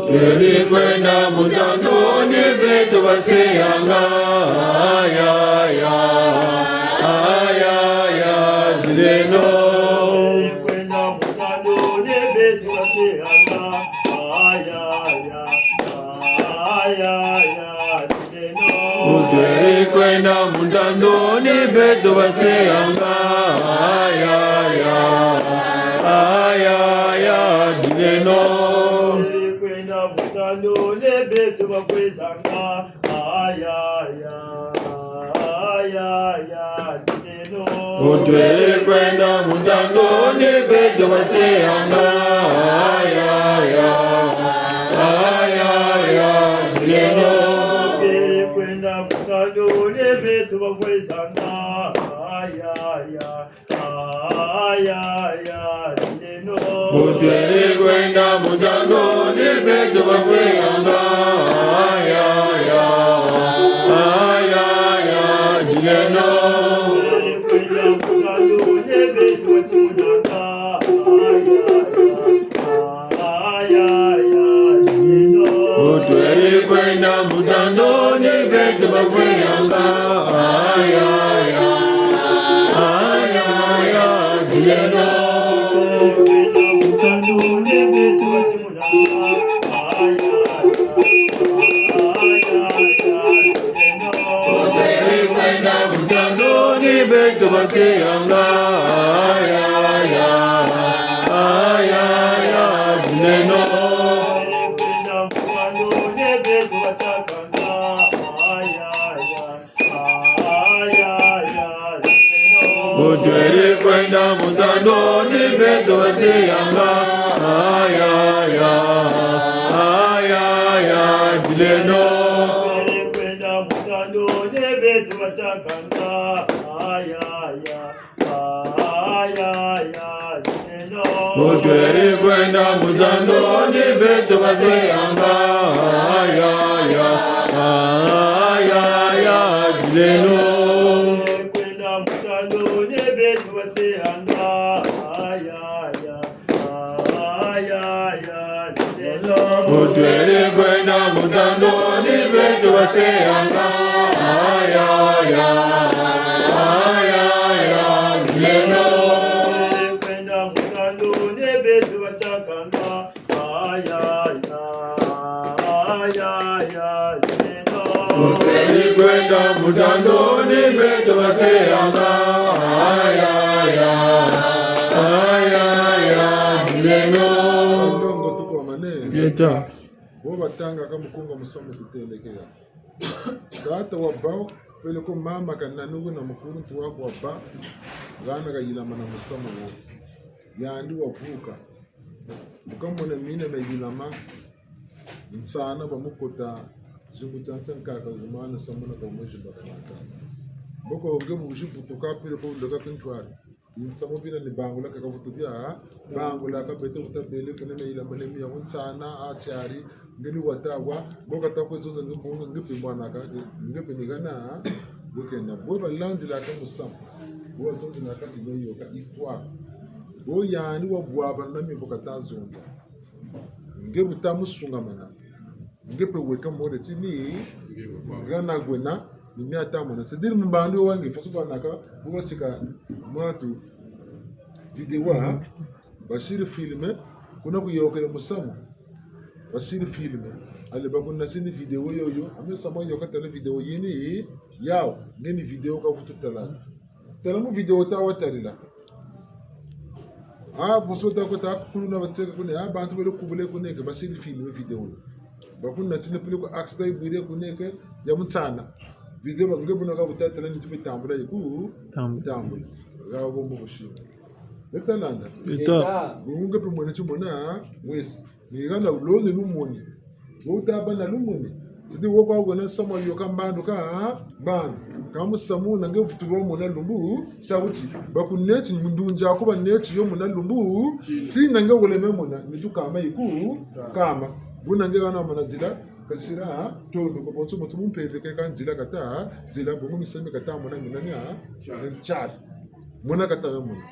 Teri kwenda mutandoni betu baseanga aya zideno kwenda mutandoni betu baseanga Teri kwenda mutandoni betu baseanga aya zideno kwenda mutandoni betu bakwezanga zideno Teri kwenda mutandoni betu baseanga zideno kwenda mutandoni betu bakwezanga zideno Teri kwenda mutandoni betu baseanga zideno kwenda mutandoni betu batunanga Teri kwenda mutandoni betu baseanga zideno Teri kwenda mutandoni betu baseanga zideno Teri kwenda mutandoni betu baseanga zideno Teri kwenda mutandoni betu baseanga zideno kwenda mutandoni betu baseanga Teri kwenda mutandoni betu baseanga zideno kwenda mutandoni betu bachakanga Teri kwenda mutandoni betu baseanga zideno ndongo tuko mane Geta bo batanga kamukunga musomo tutendekera tata wabao pele ko mama kananungu na mukuru tu wako waba gana kayilama na musomo wo yandi wavuka ukamone mine mayilama nsana bamukota zungu chancan kaka zumana samana kwa mweshi bakamata boko onge bushi putuka pele ko ndoka kintwari insamo vina ni bangula ka vutu bia bangula ka bete utabele kana me ila mane mi yamunsana achari ngeni watawa boka takwe zozo ngibunga ngipi mwana ka ngipi nigana bokenda bo balandi la ka musam bo zozo na ka tiyo ka histoire bo yani wa bwaba na mi boka tazonza ngebu tamusunga mana ngepe weka mode tini ngana gwena ni miata mana c'est-à-dire mbando wangi faso banaka bo chika mwatu video bashiri filme kuna kuyoka ya musamu bashiri filme ale bakuna sini video yoyo ame samo yoka tele video yini yao ngeni video ka futu tala mu video ta watarila boso ta ko ta kuluna batseka kune bantu bele kubule kune ke bashiri filme video bakuna tine pele ko accident video kune ke ya mutsana video bangebuna ka butatala ni tubitambula yiku tambula ga bombo bushira letalanda unge pe mwana chimona wesi nigana ulone lumoni utaba na lumoni sidi woko agona sama yoka mbando ka bando kamusamu nange futuro mona lumbu chawuti bakuneti mundunja kuba neti yo mona lumbu si nange woleme mona nijukama yiku kama bunange kana mana jila kasira tondo ko bonso mutu mumpeve ke kan jila kata jila bungu miseme kata mona minania chat mona kata mona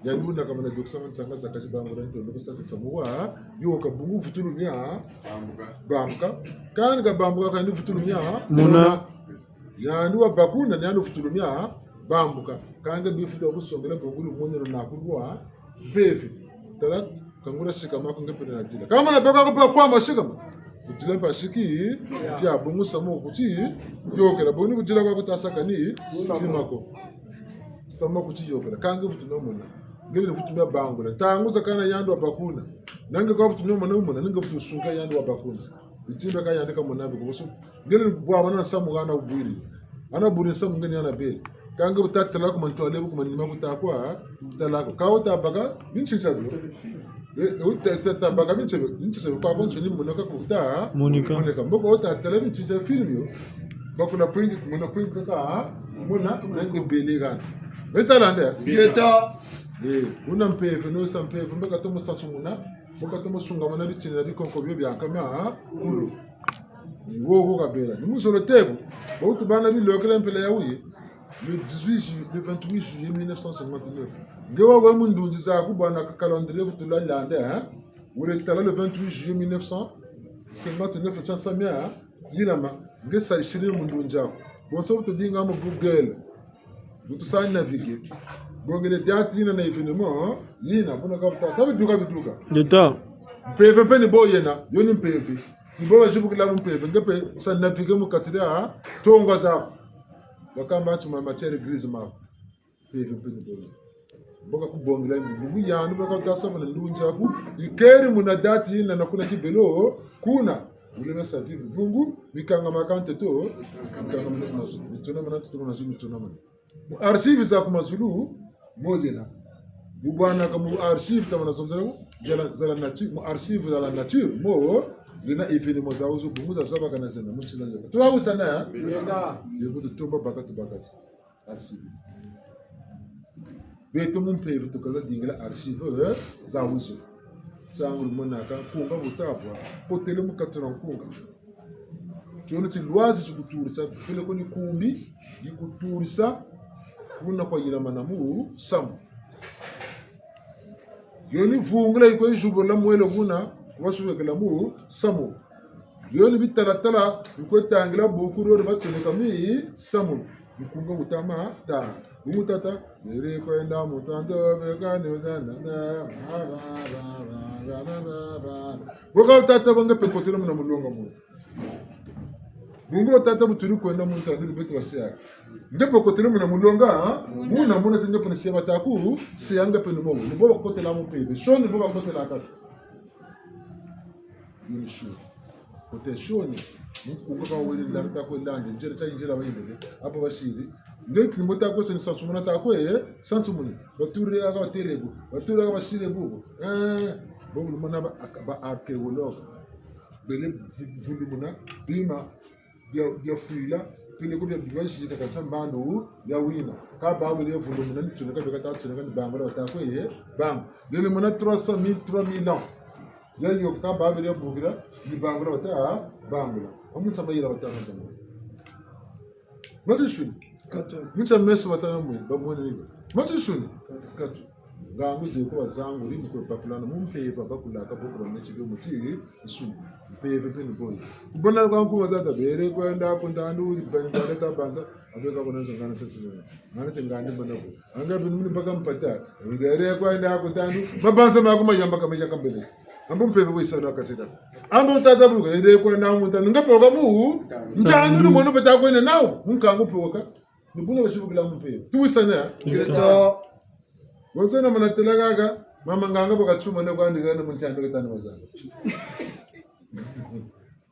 yanduna kama na doksa mansanga zakaji bangura ntondo ko sasa samuwa yo ka bungu futulu nya bamka kan ga bambuka kan futulu nya mona yandu bakuna nyandu futulu nya bambuka kan ga bifuta ko songela bongulu monero na kulwa bevi tala kangura shikama ko ngepena na jila kama na beka ko kwa mashikama ujila bashiki pia bungu samu kuti yo kera boni ujila kwa kutasaka ni simako sama kuti yo kera kan ga futulu mona ngeli futumia bangula tangu zakana yandu abakuna nange kwa futumia mwana nange futu sunga yandu abakuna itimba ka yandika munabi kubusu ngeli bwa bana samu gana ubwiri ana buri samu ngeni ana bele kanga utatala ko manto alebu ko manima kutakwa talako kawta baga binchicha do utata baga binchicha kwa boncho ni munaka kuta monika mboko utatala binchicha film yo bakuna point muna point ka muna nange bele gana betalande geta una mpefe no sampefe mbaka tomo satsumuna mbaka tomo sunga mana bitinira bikonko byo byankama kulu ni wogo kabera ni musolo tebo bautu bana bi lokela mpela ya uye le 28 juillet 1959 ngewa wa mundunzi za kubana ka calendrier futula lande wure tala le 28 juillet 1959 chansamia yinama ngesa ishiri mundunja bonso to dinga mo bugel butu sa naviguer bongene date yina na événement yina bona ka ça veut duka biduka Deta peve pe ni boyena yoni peve ni boba jibu kila mpeve ngepe sa naviguer mu katira tonga za bakamba tu ma matière grise ma peve pe ni boyena boka ku bongela mbugu yanu boka ta sa na ndunja ku ikeri mu na date yina na kuna kibelo kuna ulema sa vive bungu mikanga makante to mikanga mitona mana to na zulu mitona mana archive za kumazulu mozela bubana kama archive kama nasomzao za la nature mu archive za la nature mo lina événement za uzo bunguza saba kana zena mutila nyo to au sana ya yebo to tomba bakatu archive beto mun peve to kaza dingela archive za uzo sangul monaka kunga butapwa hotele mukatira kunga kiona ti lwazi chikuturisa kule koni kumbi yikuturisa kuna kwa yila manamu samu yoni vungula iko jubo la mwelo kuna wasu wekela mu samu yoni bitalatala iko tangila bokuro batune kami samu ikunga utama ta umutata ere kwenda mutando begane uzana boka utata banga pekotero mna mulonga mu bungo tata buturi kwenda mutando betu wasia ndipo kotele muna mulonga muna muna tinga pona siya bataku siyanga peno mo bo kotela mo pebe shoni bo kotela ka ni shu kote shoni muko ka wele ndarta ko lande njere cha njera wayinde apo bashiri nek ni mota ko sen sansu muna ta ko sansu muni baturi aga telebu baturi aga bashire bubu bo muna ba arkeolog bele vulu muna bima dia fuila pili kubya biwashi kaka mbando ya wina ka bango le fundo munani tunaka beka ta tunaka ni bango la ta ko ye bango dele mona 300,000 ans ya yo ka bango le bugira ni bango la ta bango amu sama ira ta na bango matu mucha mesa watana mu babone ni matu shuni katu gangu je ko zangu ri ko papulana mumpe baba kula ka bokoro ne chige muti su peve peni boy bona kwa ku wada bere kwenda kundandu banda ta banza abeka bona zangana tsitsi ngana tengani bona ko anga binuni mpaka mpata ngere kwenda kundandu babanza makuma yamba kama yakambele ambo mpeve ko isana kateta ambo tata buga ere kwenda mutandu ngapoka mu ntandu ni mono pata kwenda nawo munkangu poka nibuna bashibugila mpeve tuwisana Geto. Wazana manatelaga mama nganga bakachuma na kwandi gana mchando katana wazana.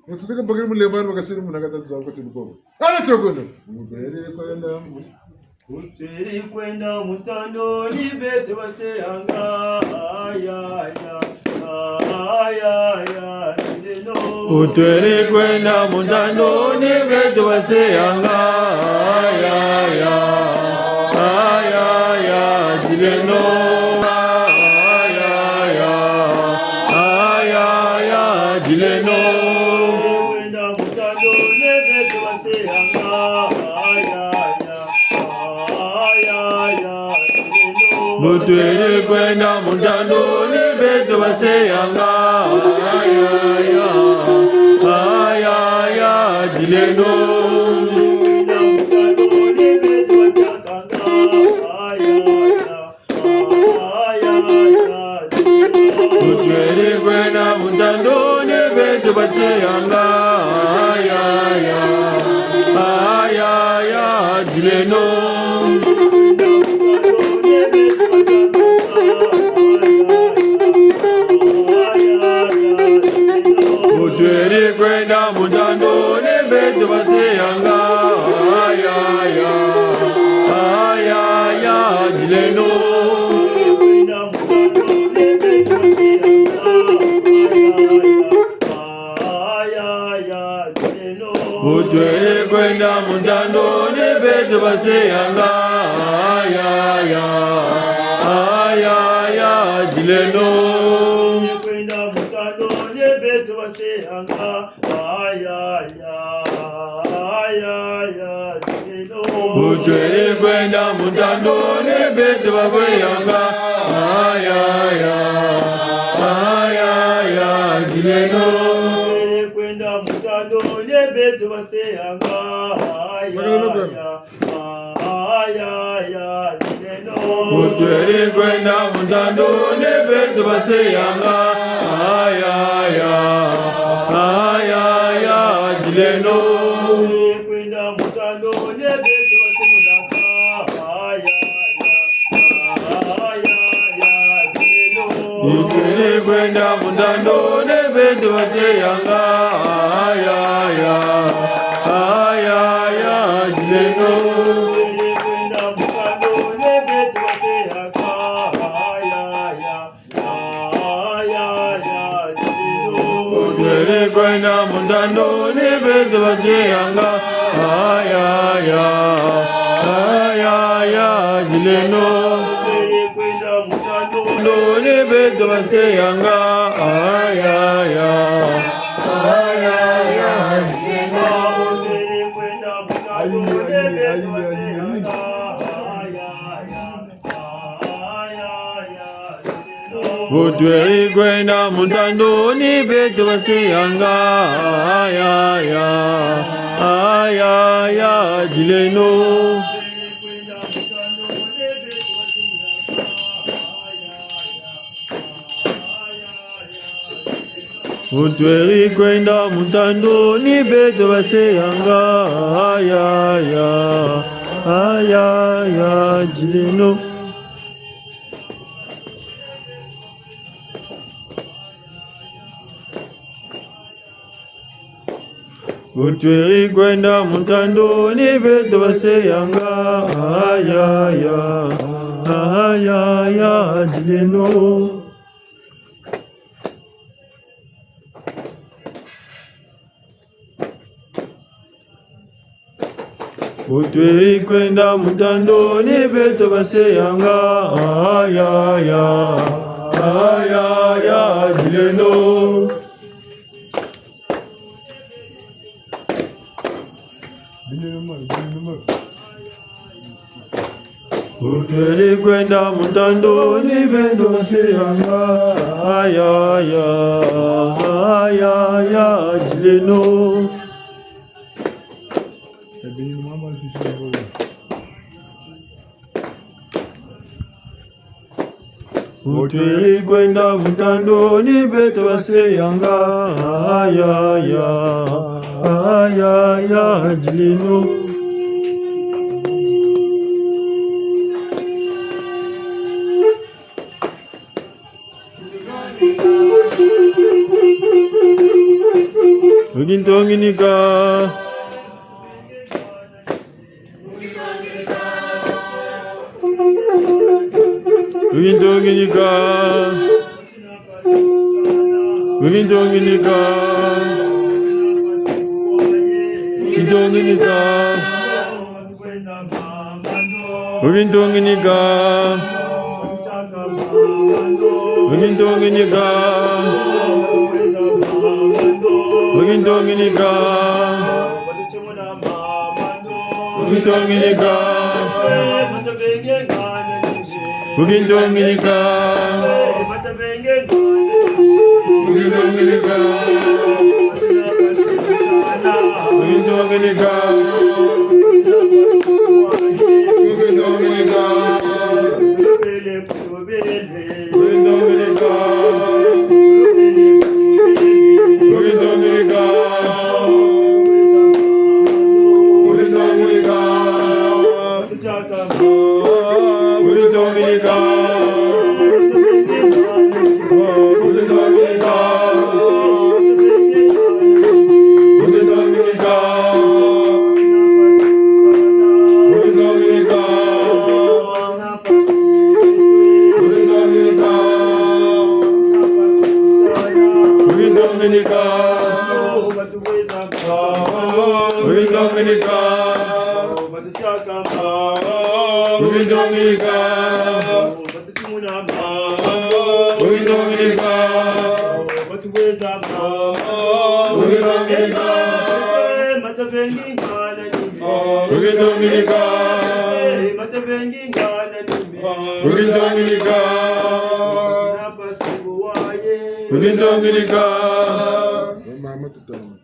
Musitaka bagiri mulebana bakasiri munakata tuzako tibuko. Ala tokono. Mubere kwenda Uteri kwenda mutando ni betu baseanga aya nileno. Utwere kwenda mutando ni betu baseanga Jileno Jileno Kwenda mutando ni betu baseanga Mutwere kwenda mutando ni betu baseanga Jileno Mutwere kwenda mutando ni betu baseanga Jileno Mutwere kwenda mutando ni betu baseanga Jileno Mutwere kwenda mutando ni betu baseanga Jileno kwenda mutando ni betu baseanga Mutwere kwenda mutando ni betu baseanga Jileno kwenda mutando ni betu baseanga Mutwere kwenda mutando ni betu baseanga Jileno kwenda mutando ni betu Mutwere kwenda mutando ni betu baseanga Jileno Mutwere kwenda mutando ni betu baseanga Jileno ni betu baseanga Mutwere kwenda mutando ni betu baseanga Jileno Mutwere kwenda mutando ni betu baseanga Jileno Mutwere kwenda mutando ni betu baseanga Jileno utweri kwenda mutandoni beto baseyanga ayaya jileno utweri kwenda mutandoni beto baseyanga ayaya jileno utweri kwenda mutandoni beto baseyanga ayaya jileno ugintonginika ugintonginika ugintonginika ugintonginika ugintonginika ugintonginika ugintonginika ugintonginika ugintonginika ugintonginika ugintonginika mama tutama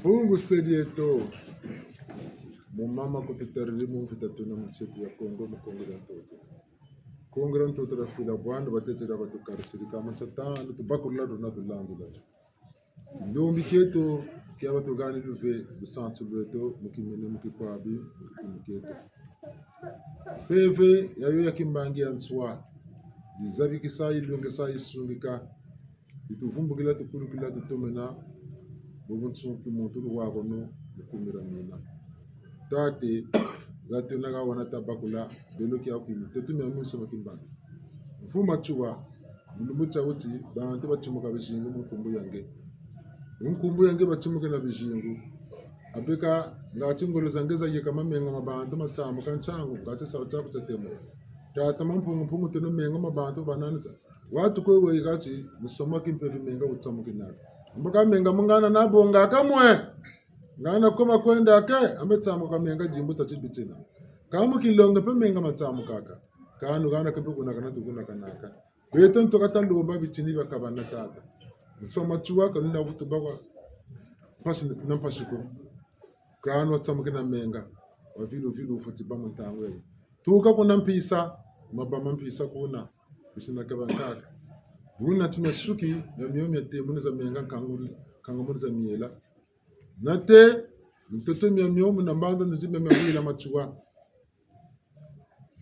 Mungu sedieto mumama kututariri mumfitatu na mchetu ya Kongo mkongira ntoto kongira ntoto da fila bwandu batetera batukarishirika machatano tubakurla dona dulandu da ndombi keto kia batugani duve busansu beto mukimene mukikwabi mukiketo peve yayo yakimbangi answa izabi kisai lunge sai sungika ituvumbukila tukulukila tutomena bubunsuki muntu wako no mukumira mina tate gatena ga wana tabakula belo kya kulu tetumya musa makimbanga mfuma chuwa mulumucha uti bantu bachimuka bishingu munkumbu yange bachimuka na bishingu apeka ngati ngolo zangeza yeka mamenga mabantu matsamu kanchangu ngati sauta kutatemo tata mampungu teno menga mabantu bananisa watu kwewe ngati musoma kimpevi menga utsamuke nako mboka menga mungana nabonga kamwe ngana koma kwenda ke ametsamu kamenga jimbu tachibitina kamu kilonga pe menga matsamu kaka kanu gana kepe kuna kana tukuna kanaka beton to katalomba bitini bakabana tata musoma chuwa kanina vutu bakwa pasi nampashiko kanu watsamu kina menga wavilu futi bamuntangu tuka kuna mpisa mabama mpisa kuna bishina kabankaka buna timesuki na miyomi temu za menga kangu za miela nate mtoto miyomi na mbanda nzime mwila machuwa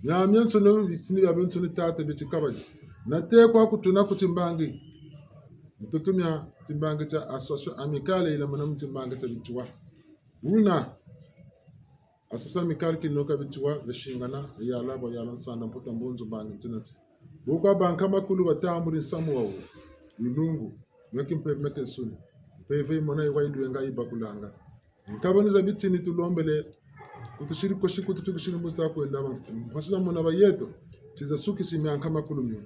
ya miyomi no bitini ya bintu ni tata bitikabaji nate kwa kutuna kutimbangi mtoto miya timbangi cha asosio amikale ila mana mtimbangi cha bichuwa buna asosio amikale kinoka bichuwa vishingana ya labo ya lansanda mputa mbunzu bangi tinati buka banka makulu batamburi samu wawo inungu mekimpe mekesuni peve mona iwaidu nga ibakulanga Nkabaniza bitini tulombele kutushiri koshi kututukishiri musta kwenda mpasisa mona bayeto tiza suki simyanka makulumyo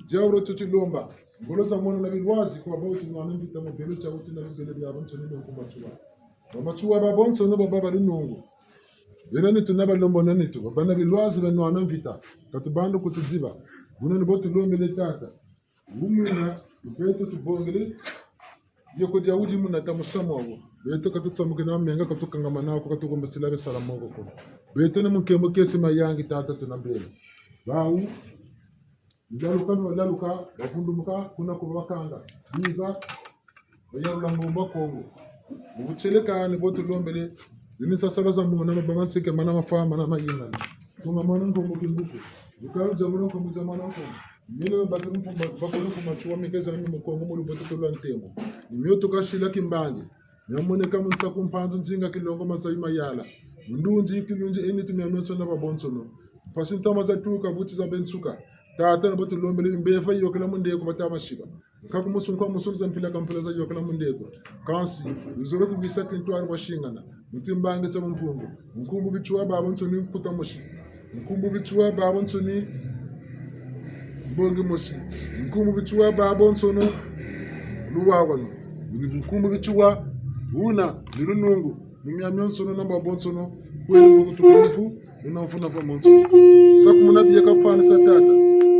jawro tutilomba ngoloza mona na bilwazi kwa bauti mwana mbita mo belo cha uti na belo bya bonso ni kumachuwa bamachuwa ba bonso no baba linungu yena ni tunaba lombo nani tu bana bilwazi na nwana mbita katubando kutuziba buna ni botu lombele tata umuna upeto tubongele yoko dia udi muna tamusamo abo beto katutsamuke na menga katukanga manao katukomba silabe salamongo ko beto ne mukembo kesi mayangi tata tunambele bau ndaluka bafundumuka kuna kubakanga biza bayarula ngomba kongo ubucelekani botu lombele ini sasa za muna babansike mana mafama na mayina tunga mana ngombo kimbuku ukaru jamuno ko mujamana ko mino bakuru kuma chuwa mikeza ni mukongo muri botu to lantemo nimyo tukashila kimbangi nyamoneka munsa kumpanzo nzinga kilongo masayi mayala ndunji kilunji eni tumyamyo na babonso no pasinta mazatuka buti za bensuka tata na botu lombele mbefa yokela mundeko batama shiba kaku musunko musunza mpila kampela za yokela mundeko kansi nzoro kubisa kintwari bashingana mutimbange cha mpungu nkumbu bichuwa babonso ni kutamoshi nkumbu bichuwa babonso ni bonge moshi nkumbu bichuwa babonso no luwawa no nkumbu bichuwa una nirunungu nimyamyo nsono namba bonsono kweli kutukufu ninafuna fa monso sakumuna biya kafana satata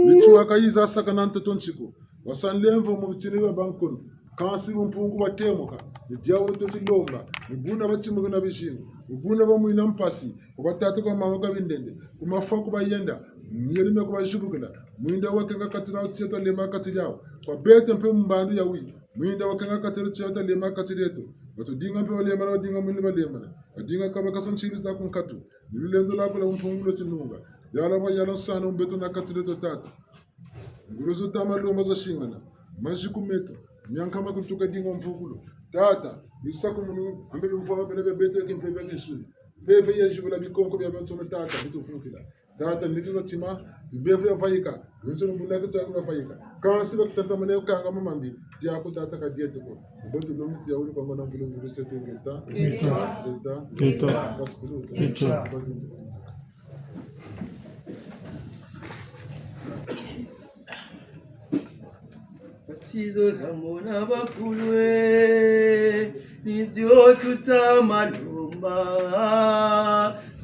bichuwa kayiza saka nante tonchiko wasanlemvo mu bitiniwe bankon kansi mpungu batemoka ndiyawo totilomba nguna bachimuga na bishingo nguna bamwina mpasi kubatatu kwa mawaka bindende kumafa kubayenda nyelime kubashubugala mwinda wakenga katira utseto lema katirawo kwa bete mpe mbandu ya wi mwinda wakenga katira utseto lema katireto watu dinga mpe walema na dinga mwini walema dinga kaba kasanchiri za kunkatu nilendo la kula mpungulo chinunga yala wa yala sana umbeto na katireto tata nguruzo tama loma za shingana majikumeto nyankama kutuka dinga mfungulo tata bisako munu ambe mfwa bele bete kimpebe kisuni beve ya jibula bikonko bya bansono tata bitufukila tata ndizo tima beve ya fayika nsono bulaka to ya fayika kansi ba tata mane kanga mamambi dia ko tata ka dia to botu lomu ya uli kwa mwana ngulu ngulu sete ngeta kaskulu Sizo zamona bakulwe ndio tutamalumba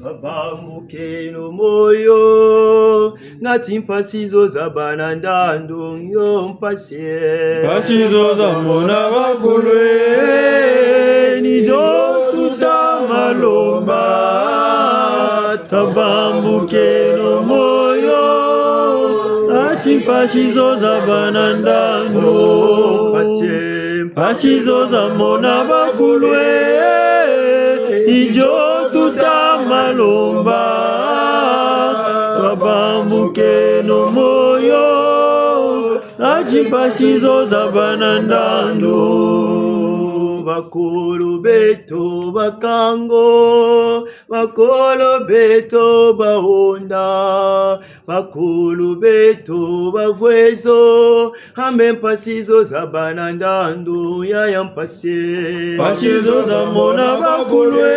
babambuke no moyo ngati mpasizo za banandando yo mpase Pasizo zamona bakulwe ndio tutamalumba babambuke no moyo Pasizo za banandando Pasizo za mona bakulwe Ijo tutamalomba Twabambuke no moyo Pasizo za banandando Bakolo beto bakango bakolo beto bahonda bakolo beto bavwezo ambe mpasizo za banandando ya mpase Pasizo za mona bakulwe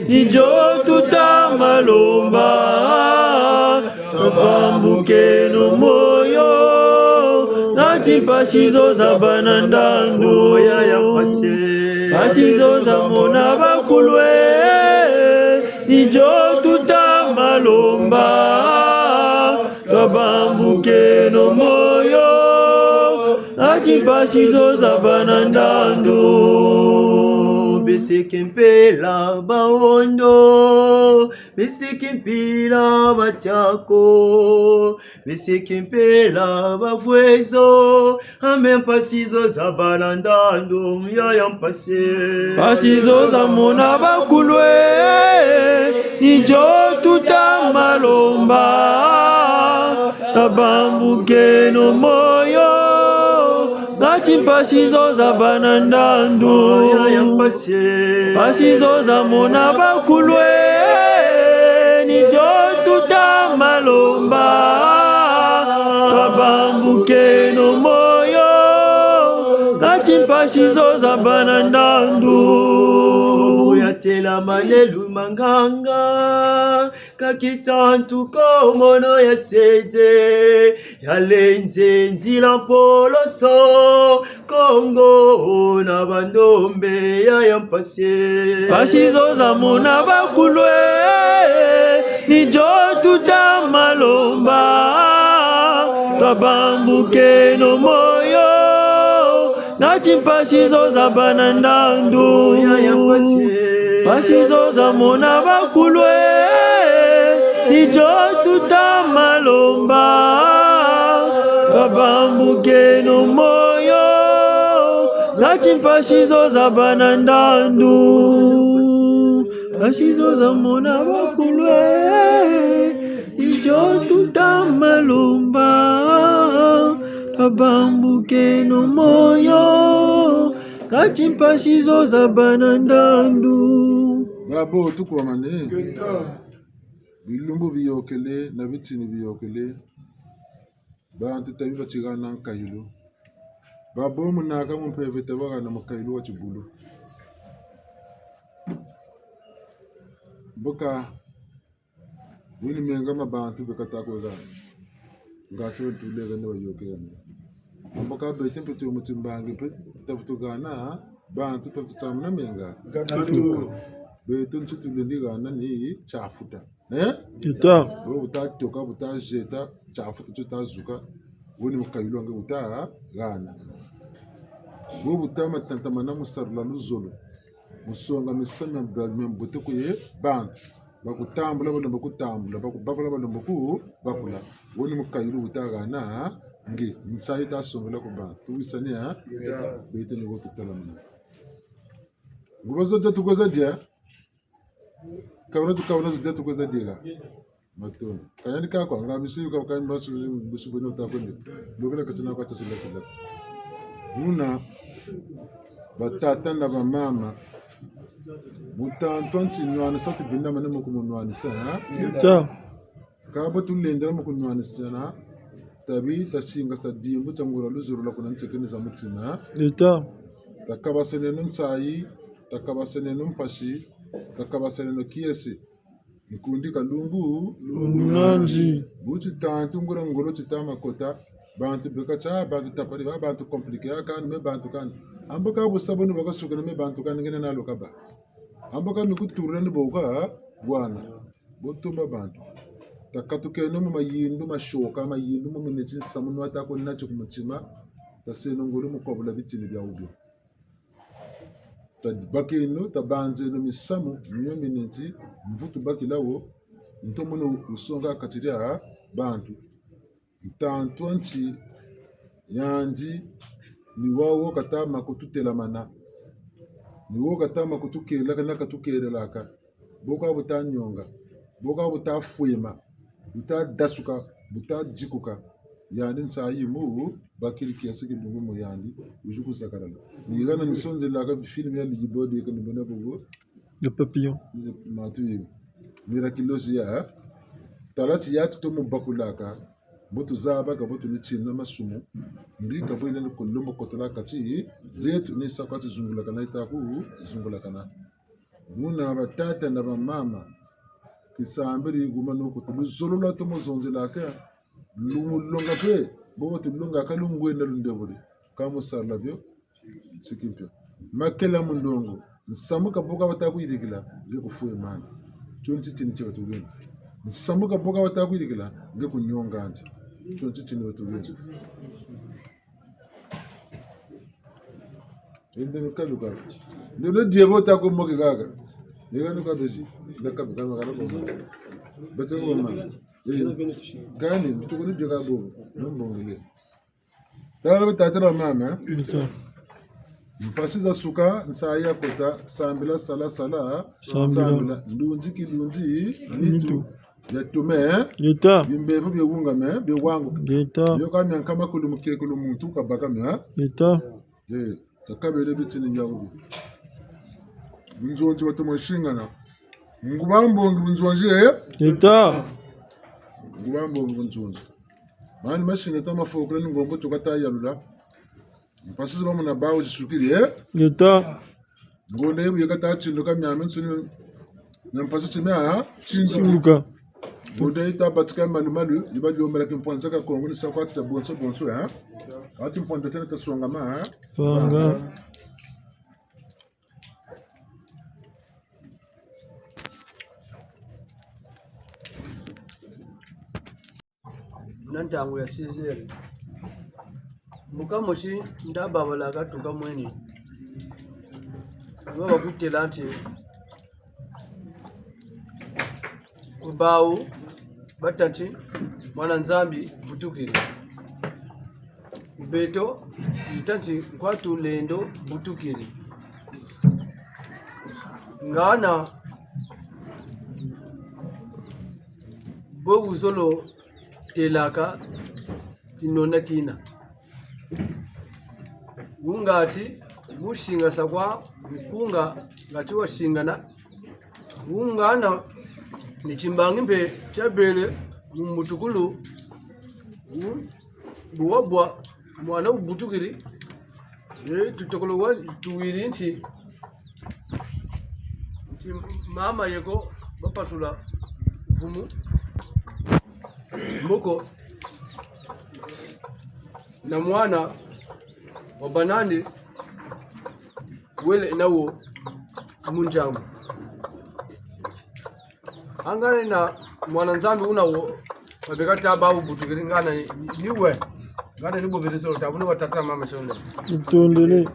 Nijo tutamalomba Twabambuke no moyo Pasizo za banandando ya mpase Pasizo za mona bakulwe Nijo tutamalomba Twabambuke no moyo Pasizo za banandando Bisikimpela baondo Bisikimpela bachako Bisikimpela bavwezo ambe mpasizo za banandando ya mpase Pasizo za mona bakulwe Nijo tutamalomba Twabambuke no moyo Pasizo za banandando Pasizo za mona bakulwe Nijo tutamalomba Twabambuke no moyo. Pasizo za banandando katela manelu manganga kakitantu komono ya sete yalenze nzila mpoloso Kongo na bandombe ya yampasye Pashizo za mona bakulwe ni jotuta malomba kabambuke no moyo Nachi pashizo za banandandu ya yampasye Pashizo za mona bakulwe ni jotuta malomba kabambuke no moyo Nachi pashizo za banandandu Pashizo za mona bakulwe Ijo tuta malomba Kabambuke no moyo Kachi pashizo za banandandu Babo tukwa mane. Bilumbu biyokele na bitini biyokele. Bantu tabi bachigana nkayulu. Babo munaka mumpevete waga na makayulu wa chibulu. Boka wini menga mabantu bekata kwega. Ngacho tulega ne wayokele. Boka bete mpetu mutimbangi pe tafutugana bantu tafutsamna menga. Beto ntutulindi gana ni chafuta. Tuta Buta toka buta jeta chafuta tutazuka. Wini mukayulu ange buta gana. Buta matantamana musarla luzolo. Musonga misana bagme mbote kuye bantu. Bakutambula balomba kutambula bakubakula balomba ku bakula. Wini mukayulu buta gana ngi nsayi ta songola ko bantu. Tuwisania beto ni wotu talamana. Ngubazo tetu koza dia. Kawana tu koza dia. Matoni. Kayani kako ngamisi ka kan basu busubono ta konde. Lokela katsina kwa tasula kila. Muna batata na bamama mutanto nsinywana satu binda mane mukumunwani sana. Tuta Kaba tulendera mukunwani sana. Tabi tashinga sadimbu tangura luzuru la kuna nsekeni za mutsina. Tuta Takabasene nsayi, takabasene mpashi, takabasene kiesi. Nkundi kalungu Unanji buti tantu ngura ngolo chitama kota bantu bekacha bantu tapari bantu komplike kan me bantu kan amboka busabonu baka sukana me bantu kan ngene na lokaba amboka mikuturre ni boka bwana botumba bantu takatukeno mu mayindu mashoka mayindu mu mineti samuntu atako nacho kumutima taseno ngolo mukobula bitini bya ubyo bakino tabanze no misamu nyo mineti mvutu bakilawo ntomono usonga katiria bantu tantu anti yanji ni wawo katama kututela mana ni wo katama kutukela kana katukela laka boka butanyonga boka butafwema butadasuka butajikuka yani nsayimu bakiri kiasi kidungu mu yandi ujuku sakarala ni gana nisonze laka film ya lijibodi ko mbona bogo Le papillon matu miraculosi ya talati ya tutomo bakulaka botu zaba ka botu ni china masumu ndi ka boile ni kolombo kotola kati zetu ni sakati zungula kana itaku zungula kana muna batata na bamama kisambiri guma no ko zolola to mozonze laka lumulonga pe botu lunga kalungwe na lundebori kamo sarlabyo sikimpyo makela mundongo nsamuka boka bataku yidikila nge kufuye mani chonti tini che batugeni nsamuka boka bataku yidikila nge kunyonga anje chonti tini batugeni ende nukaluka ndio diebo tako moke gaga nega nukabeji ndakabe kama kana ko batego mama gani mtukuni joga bobo nombongile tala tatara mama Tuta mpasi za suka nsaya kota sambila sala sambila ndunji kilunji mitu yatume Tuta bimbevu byewungame byewangu Tuta yoka nyankama kulumuke kulumuntu kabaka mya Tuta takabele bitini nyawo bunjonji batomoshingana ngubambongi bunjonji Tuta ngubambongi bunjonji mani mashinga tamafokula ni ngombo tukata yalula mpasi za muna bawo jisukiri Tuta Ngone yebu yekata chinduka myamen suni nyampasa chimea Sinduka. Ngone ita batika malu iba jomela kimponza ka kongo ni sakwati ta bonso ha. Ati mponza tena tasonga ma ha. Fanga. Nantangu ya sizeli. Mukamushi ndababala katuka mweni. Ngo bakutela nti kubawu batanti mwana nzambi butukire. Beto itanti kwatu lendo butukire. Ngana bo uzolo telaka kinona kina ungati mushinga sakwa mkunga ngati washingana ungana nichimbangi mpe chabele mumutukulu buwabwa mwana ubutukiri tutokolo wa tuwiri nchi mama yeko bapasula vumu muko na mwana wa banani wele nawo munjangu angane na mwana nzambi unawo wabekata babu butukiri ngana niwe ngana nibo beriso tabuno watata mama shone Tondele.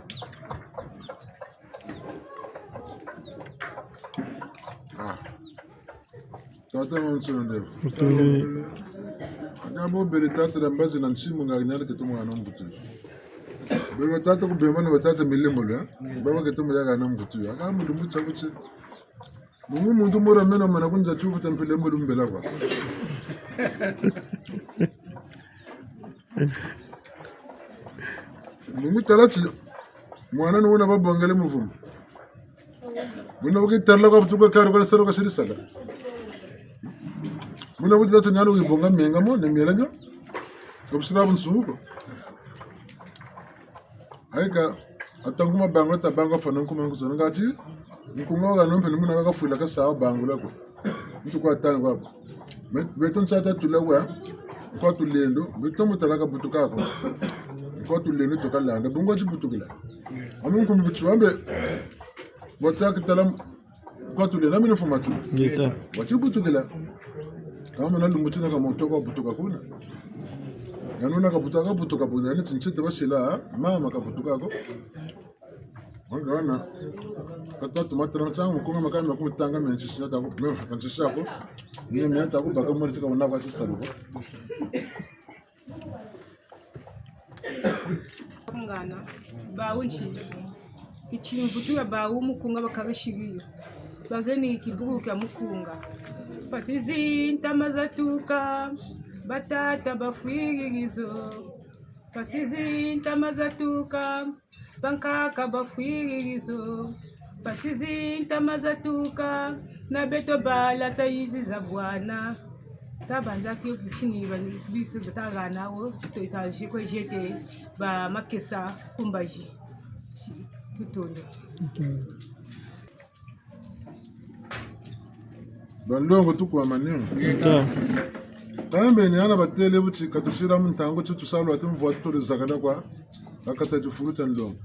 Tata monsonde. Tondele. Ngabo bele tata da mbazi na nsimu nganyana ketumo ana mbutu. Bele tata ku bema na batata milimo la. Baba ketumo yaga na mbutu. Aka mudu mutsa kutse. Mungu muntu mura mena mana kunza chufu tampile mbudu mbela kwa. Mungu talati mwana nuona babangale muvumu. Muna bukitarla kwa butuka karo kwa saro kwa sirisala. Muna buti tatu nyalo wibonga menga mo ne mielanyo. Kabusira bunsuko. Aika atanguma bango ta bango fana kuma ngusona ngati nkunga ga nompe muna ga fuila ka sawa bango lako. Mtu kwa tanga hapo. Beton chata tulewa kwa tulendo beton mutalaka butuka ko. Kwa tulendo to kalanda bungo chibutukila. Amun kum bichuambe wata kitalam kwa tulendo mimi nfumatu. Ngeta. Wachibutukila. Kama na lumutina kama mtoka butuka kuna. Yanuna kabutuka butuka kuna ni tinchite basila mama kabutuka ko. Ngana katatu matana changu kunga makama kumtanga menchishia ta menchishia ko. Ni meta ko baka muri tika unaka chisalu ko. Ngana bawunchi ichimvutura bawu mukunga bakarishiriyo bageni kiburuka mukunga pasizi ntamazatuka batata bafwiririzo pasizi ntamazatuka bankaka bafwiririzo pasizi ntamazatuka na beto bala taizi za bwana tabanza ki kuchini bisu batagana wo to itaji ko jete ba makesa kumbaji tutondo Bandongo tukwa maneno. Ngeta. Kambe ni ana batele buti katushira muntango cyo tusalwa tumvwa tutozakana kwa akata tufuruta ndongo.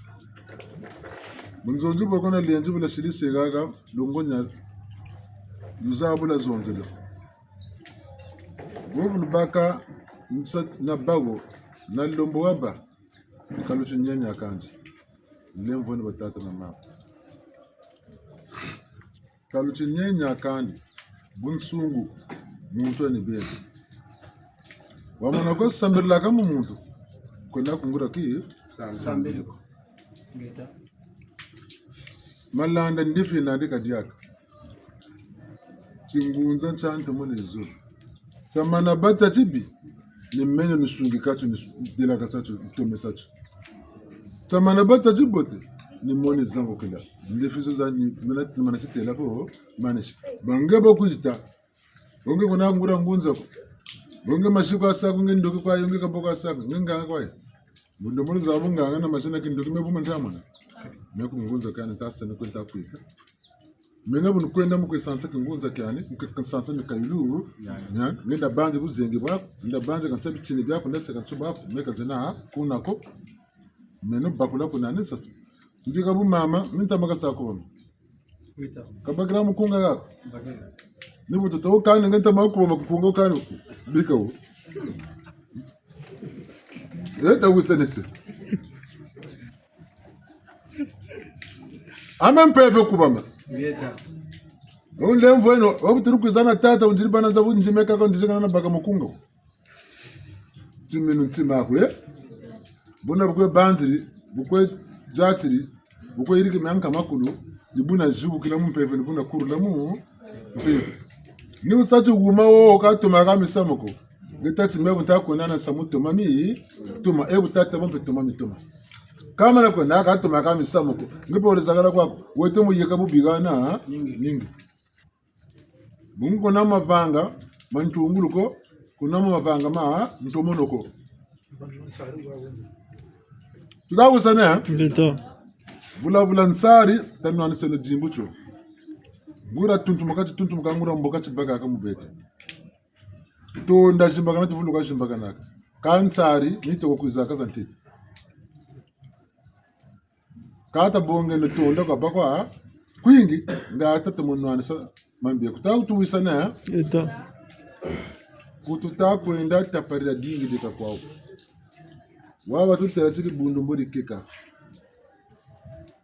Munzonzi bokona lienzi bula shilise gaga longonya yuzabula zonzelo. Wobu baka na bago na lombo waba kaluchi nyanya kanji. Lemvo ni batata na mama. Kaluchi nyanya kanji. Bunsungu muntu ni bene. Wamana kwa sambirila kama muntu. Kwenda kungura ki sambiriko ngeta malanda ndifi na ndika diaka. Kingunza chante mone zuri. Chamana bata tibi ni menyo nisungi katu dila kasatu tomesatu. Chamana bata tibote ni mone zango kila. Ndifi zoza ni manachitela ko manish. Bangeba kujita. Onge kuna ngura ngunza ko. Onge mashiko asako nge ndoki kwa yonge kaboka asako ngenga kwa. Mundo muri zabu nganga na mashina kindoki mebu mantamana. Meku ngunza kani tasa ni kwenta kuika. Mena bunu kwenda mu kwesansa kingunza kyane, mu kwesansa mikayulu. Nyan, ngenda banje buzengi bwa, ngenda banje kansabi chini bya ndese kansuba meka zena kunako. Meno bakula kunanisa. Ndika bu mama, minta makasa ko. Kabagira mukunga yako. Nibu toto kani ngenta makuba makunga kani bikawo. Eta usenese. Amen pepe kubama. Yeta. Ule mvweno, wabuturu kuzana tata unjilibana zabu njimeka kwa njishika na baka mukunga. Timinu ntima kwe. Buna bukwe bandiri, bukwe jatiri, bukwe iriki mianka makulu, nibuna jibu kila mpepe nibuna kuru la mu pepe. Ni usati uguma wo katuma kami samoko. Gitati mebu ntako nana samuto mami, tuma ebu tata mpe tuma mituma. Kama na kwenda katuma kami samoko. Ngipo ulizagala kwako, wetu muyeka bubigana nyingi. Bungu kuna mavanga, manchunguluko, kuna mavanga ma ntomonoko. Tukawu sana vula nsari tanu aniselo jimbucho. Ngura tuntu mukangura mboka baga akamubete. To ndashimbaga na tuvuluka shimbaga naka. Kansari nito kuzaka zantiti. Kata bonge no to ndaka bakwa kwingi ngata tumunwa anisa mambia kutawu tuwisana Eta. kututa kwenda taparira dingi dika kwao. Wawa tutera chiki bundu mbori keka.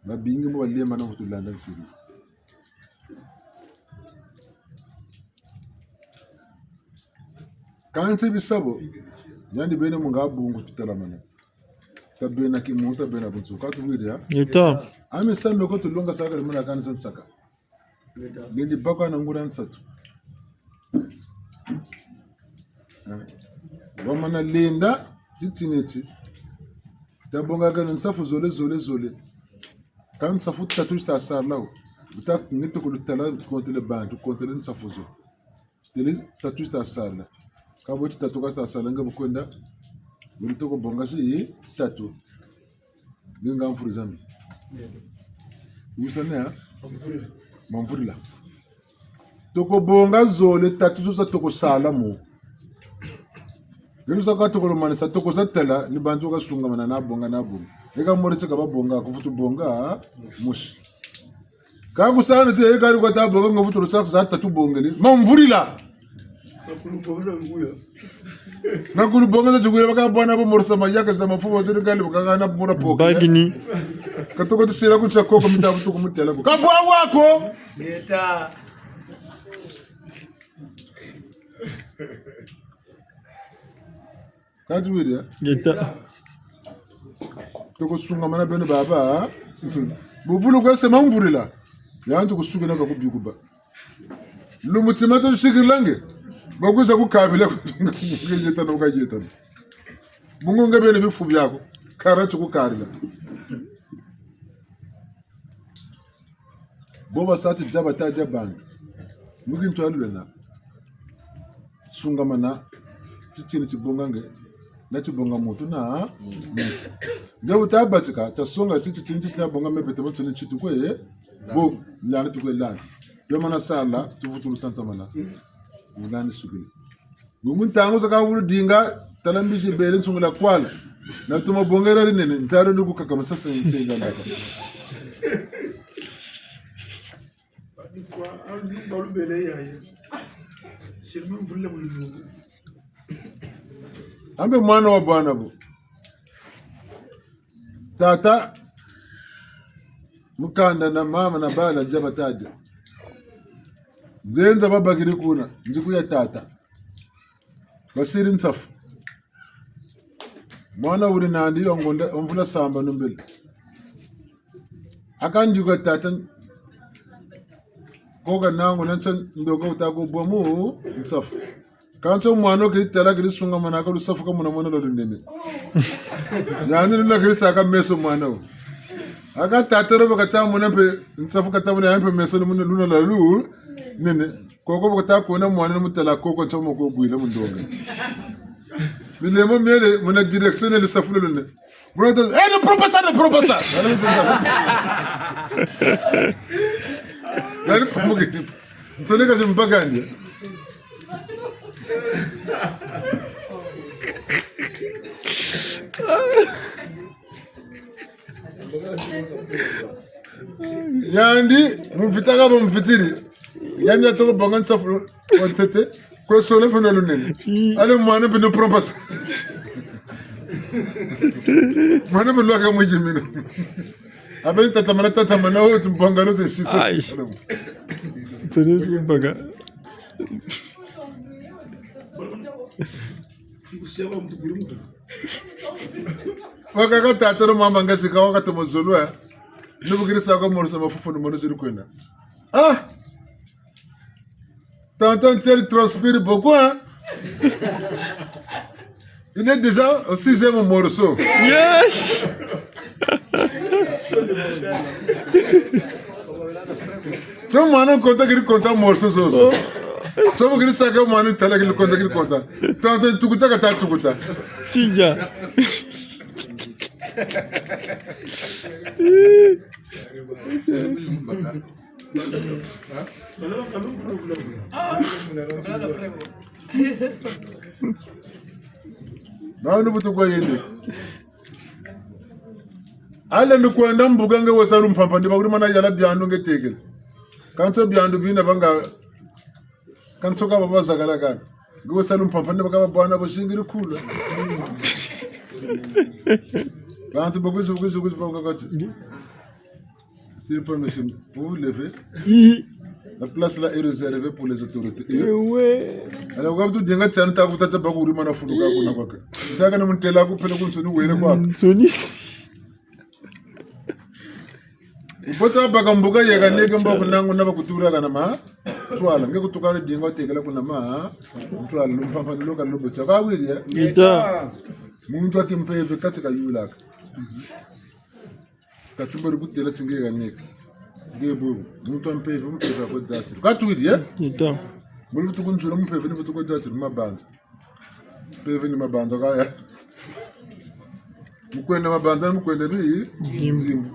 Mabingi mwa lema na kutulanda nsiri. Kanti bisabo yandi bene munga bungu tutala mana. Tabena kimu tabena bunsu katu wiria. Eta. Ami sambe ko tulonga saka limana kanisa saka. Ngendi baka na ngura nsatu. Wamana linda titineti. Tabonga kana nsafu zole. Kan safu tatu sta sarlaw. Buta ngito ko lutala contre le bantu contre le nsafu zo. Tele tatu sta sarla. Kaboti tatu ka sta sarla ngabo kwenda. Bulito ko bonga shi tatu. Nginga mfurizami. Usana mamfurila. Toko bonga zole tatu zo sa toko sala mo. Genu saka toko lo manisa toko sa tela ni bantu ka sunga mana na bonga na bonga. Eka morese ka bonga ko futu bonga mushi. Ka kusana se eka ru ka bonga ngofutu lo sa tatu bongeli. Mamfurila. Nakulu bonga za jugura baka bwana bo morsa mayaka za mafuwa zuri gali baka na mura poke. Bagini. Katoko tisira kucha koko mitabu tuku mutela ko. Kabwa wako. Yeta. Kati wiria. Eta. Toko sunga mana beno baba. Buvulu kwa se mamvurila. Yantu kusuga na kubikuba. Lumutima to shigilange. Baguza kukabila kujeta no kajeta. Mungu ngabene bifu byako. Karatu kukarila. Boba sati jaba ta jabang. Mugin to alulena. Sunga mana tichini chibongange na chibonga mutu na ngabu tabatika tasonga tichini bonga mebete mutu ni chitu kwe bo lana tukwe lana yo mana sala tuvutulu tantamana ngani sugili gumun tangu saka wuru dinga talambishi bele sungula kwala na tuma bongera rinene ntaro ndugu kaka masasa nsenga ndaka kwa allu balu bele yaye sirmu vulle mun ambe mwana wa bwana bu tata mukanda na mama na bala jaba taja nzenza baba kiri kuna njiku ya tata basiri nsafu mwana uri nandi ongonda omvula samba numbele akanjuga tata koga nango nancha ndogo utago bomu nsafu kancho mwana kiri tela kiri sunga manaka lusafu kama mwana lo ndene yani luna kiri saka meso mwana o aka tatero bakata mwana pe nsafu kata mwana pe meso mwana luna la lu nene koko bakata kona mwana mutela koko ncho moko bwile mundonga Milemo miele mona direczione le safulo le. Mona ne prends ça. Nani pamoja. Msoneka jimpagandi. Yandi mvitaka mvitiri. Yani atoko bangan safulo kontete. Ko sole pena lunene. Ale mwana pena prends ça. Mwana pena ka mujimina. Abeni tatamana o tumpangalo te sisa. Soni mpaga. Wakaka tataro mama ngashika wakati mozolwa. Nubugiri sako morsa mafufu numono ziri kwenda. Ah! T'entends qu'elle transpire beaucoup, hein? Il est déjà au 6e morceau. Yes! Tu as un contact qui compte un morceau. Tu as un sac à main qui compte qui compte. Tu as un tukuta qui t'a tukuta. Tija. Na ndo butu kwa yende. Ala ndo kwenda mbuga nge wasalu mpampa ndi bakuri mana yala byandu nge tegel. Kanso byandu bina banga kanso ka baba zakala kana. Nge wasalu mpampa ndi bakaba bwana boshingiri kula. Bantu bokuzu banga kati. C'est le premier chemin. Vous vous levez. La place là est réservée pour les autorités. Ouais. Alors, quand tu dis que tu as un tas de bagou, tu as foutu la boue. Tu as un tel à couper le coup, tu as quoi? Soni. Il faut que Bagamboga y ait un négamba qu'on a un couture à la main. Tu as un peu de temps de dingo, tu as la main. Tu as le papa de local lobo. Tu vas oui, Ita. Muntua qui me paye avec 4 cailloux. Katumba rubuti la tinge ga nek gebo muntu ampe mu peva ko dzati ka tuidi ya Ita. muri butu kunjura mu peva ni butu ko dzati mabanza peva ni mabanza ka ya mukwenda mabanza mukwenda bi nzimbu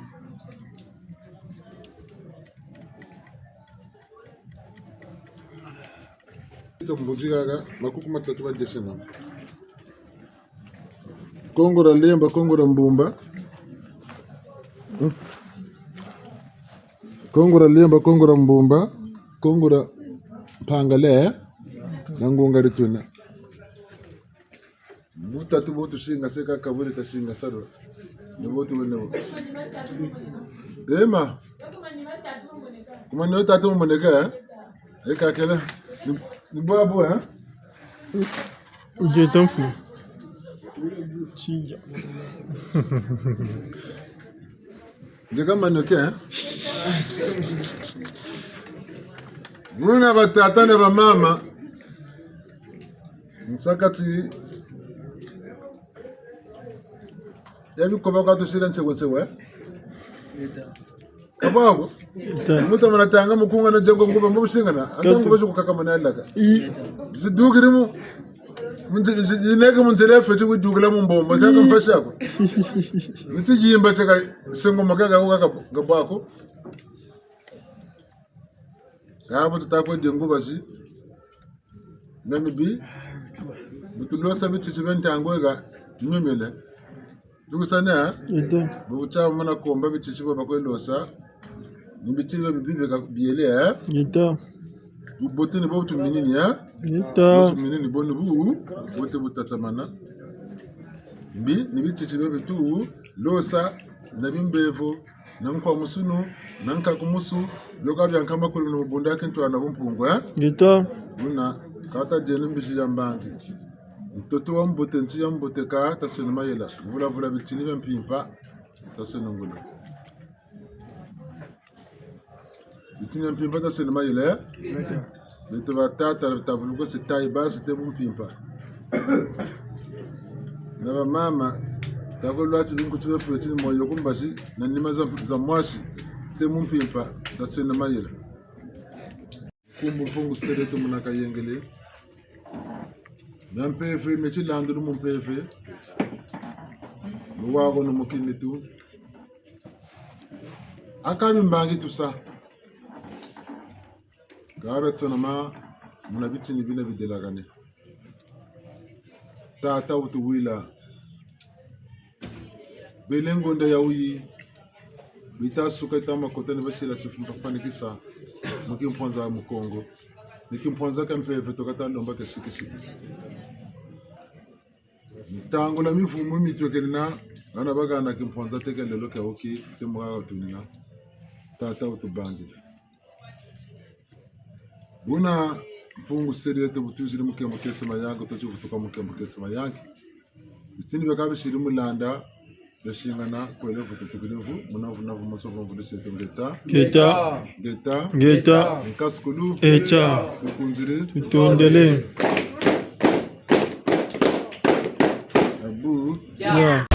ito mbujiga ga makuku matatu ba desena Kongora lemba kongora mbumba Kongora lemba kongora mbumba kongora pangale nangunga rituna mutatu botu shinga seka kaburi tashinga saro nibotu wenewo ema kumani tatu moneka eka kele ni boabo Uje tanfu. Tija. Dega maneke Muna batata ne bamama Msakati Yabi koba kwa tushira nsewe Kabago Muta manatanga mukunga na jango nguba mbusingana Atangu bazu kukakamana yalaka Zidugirimu Yineke munzele feti widugila mumbomba Zaka mpashako Niti jimba chaka sengo magaga uka gabako Gabo tutakwe dengu basi Nami bi Butulosa bitu chibenta angwega Nyumele Dugusane Ita. Bukucha mana komba bitu chibo bakwe losa Nibichiwe bibibe biyele Ita. Bote ni botu minini Ita. Botu minini bonu bu Bote butatamana Mbi nibichiwe bitu Losa Nabimbevo Nankwa musunu Nanka kumusu Loka vyanka makulu nubunda kintu anabumpungu Ita. Una Kata jenu mbishi jambanzi Mtoto wa mbote nti ya mbote ka Tasenuma yela Vula bitini vyampimpa Tasenungulu Bitini vyampimpa tasenuma yela Bete vatata Tavuluko se taiba se te mumpimpa Naba mama Tako lwati lungu tuwe fwetini moyo kumbashi Na nima za mwashi Te mumpimpa Tasenuma yela Kumbu fungu sere tu munaka yengele Nampefe mechi landu no mpefe. Nuwago no mukini tu. Akami mbangi tu sa. Gabe tsonama munabiti ni bina bidelagane. Tata utu wila. Belengo nda yawi. Bita suka tama kotani bashira chifumpa kisa. Mukimponza mu Kongo. Nikimponza kampefe tokata lomba kashikishiki. Tango la mifumu mitwekelina ana bagana kimponza tekele loke oki temuga tunina tata utubandi buna pungu seriyete butuziri mukembo kesema yango tochivutuka mukembo kesema yangi itini bakabishiri mulanda bashingana kwele vututukirivu munavu navu masovo mvudisete ngeta nkasukulu echa tukunzire tutondele abu ya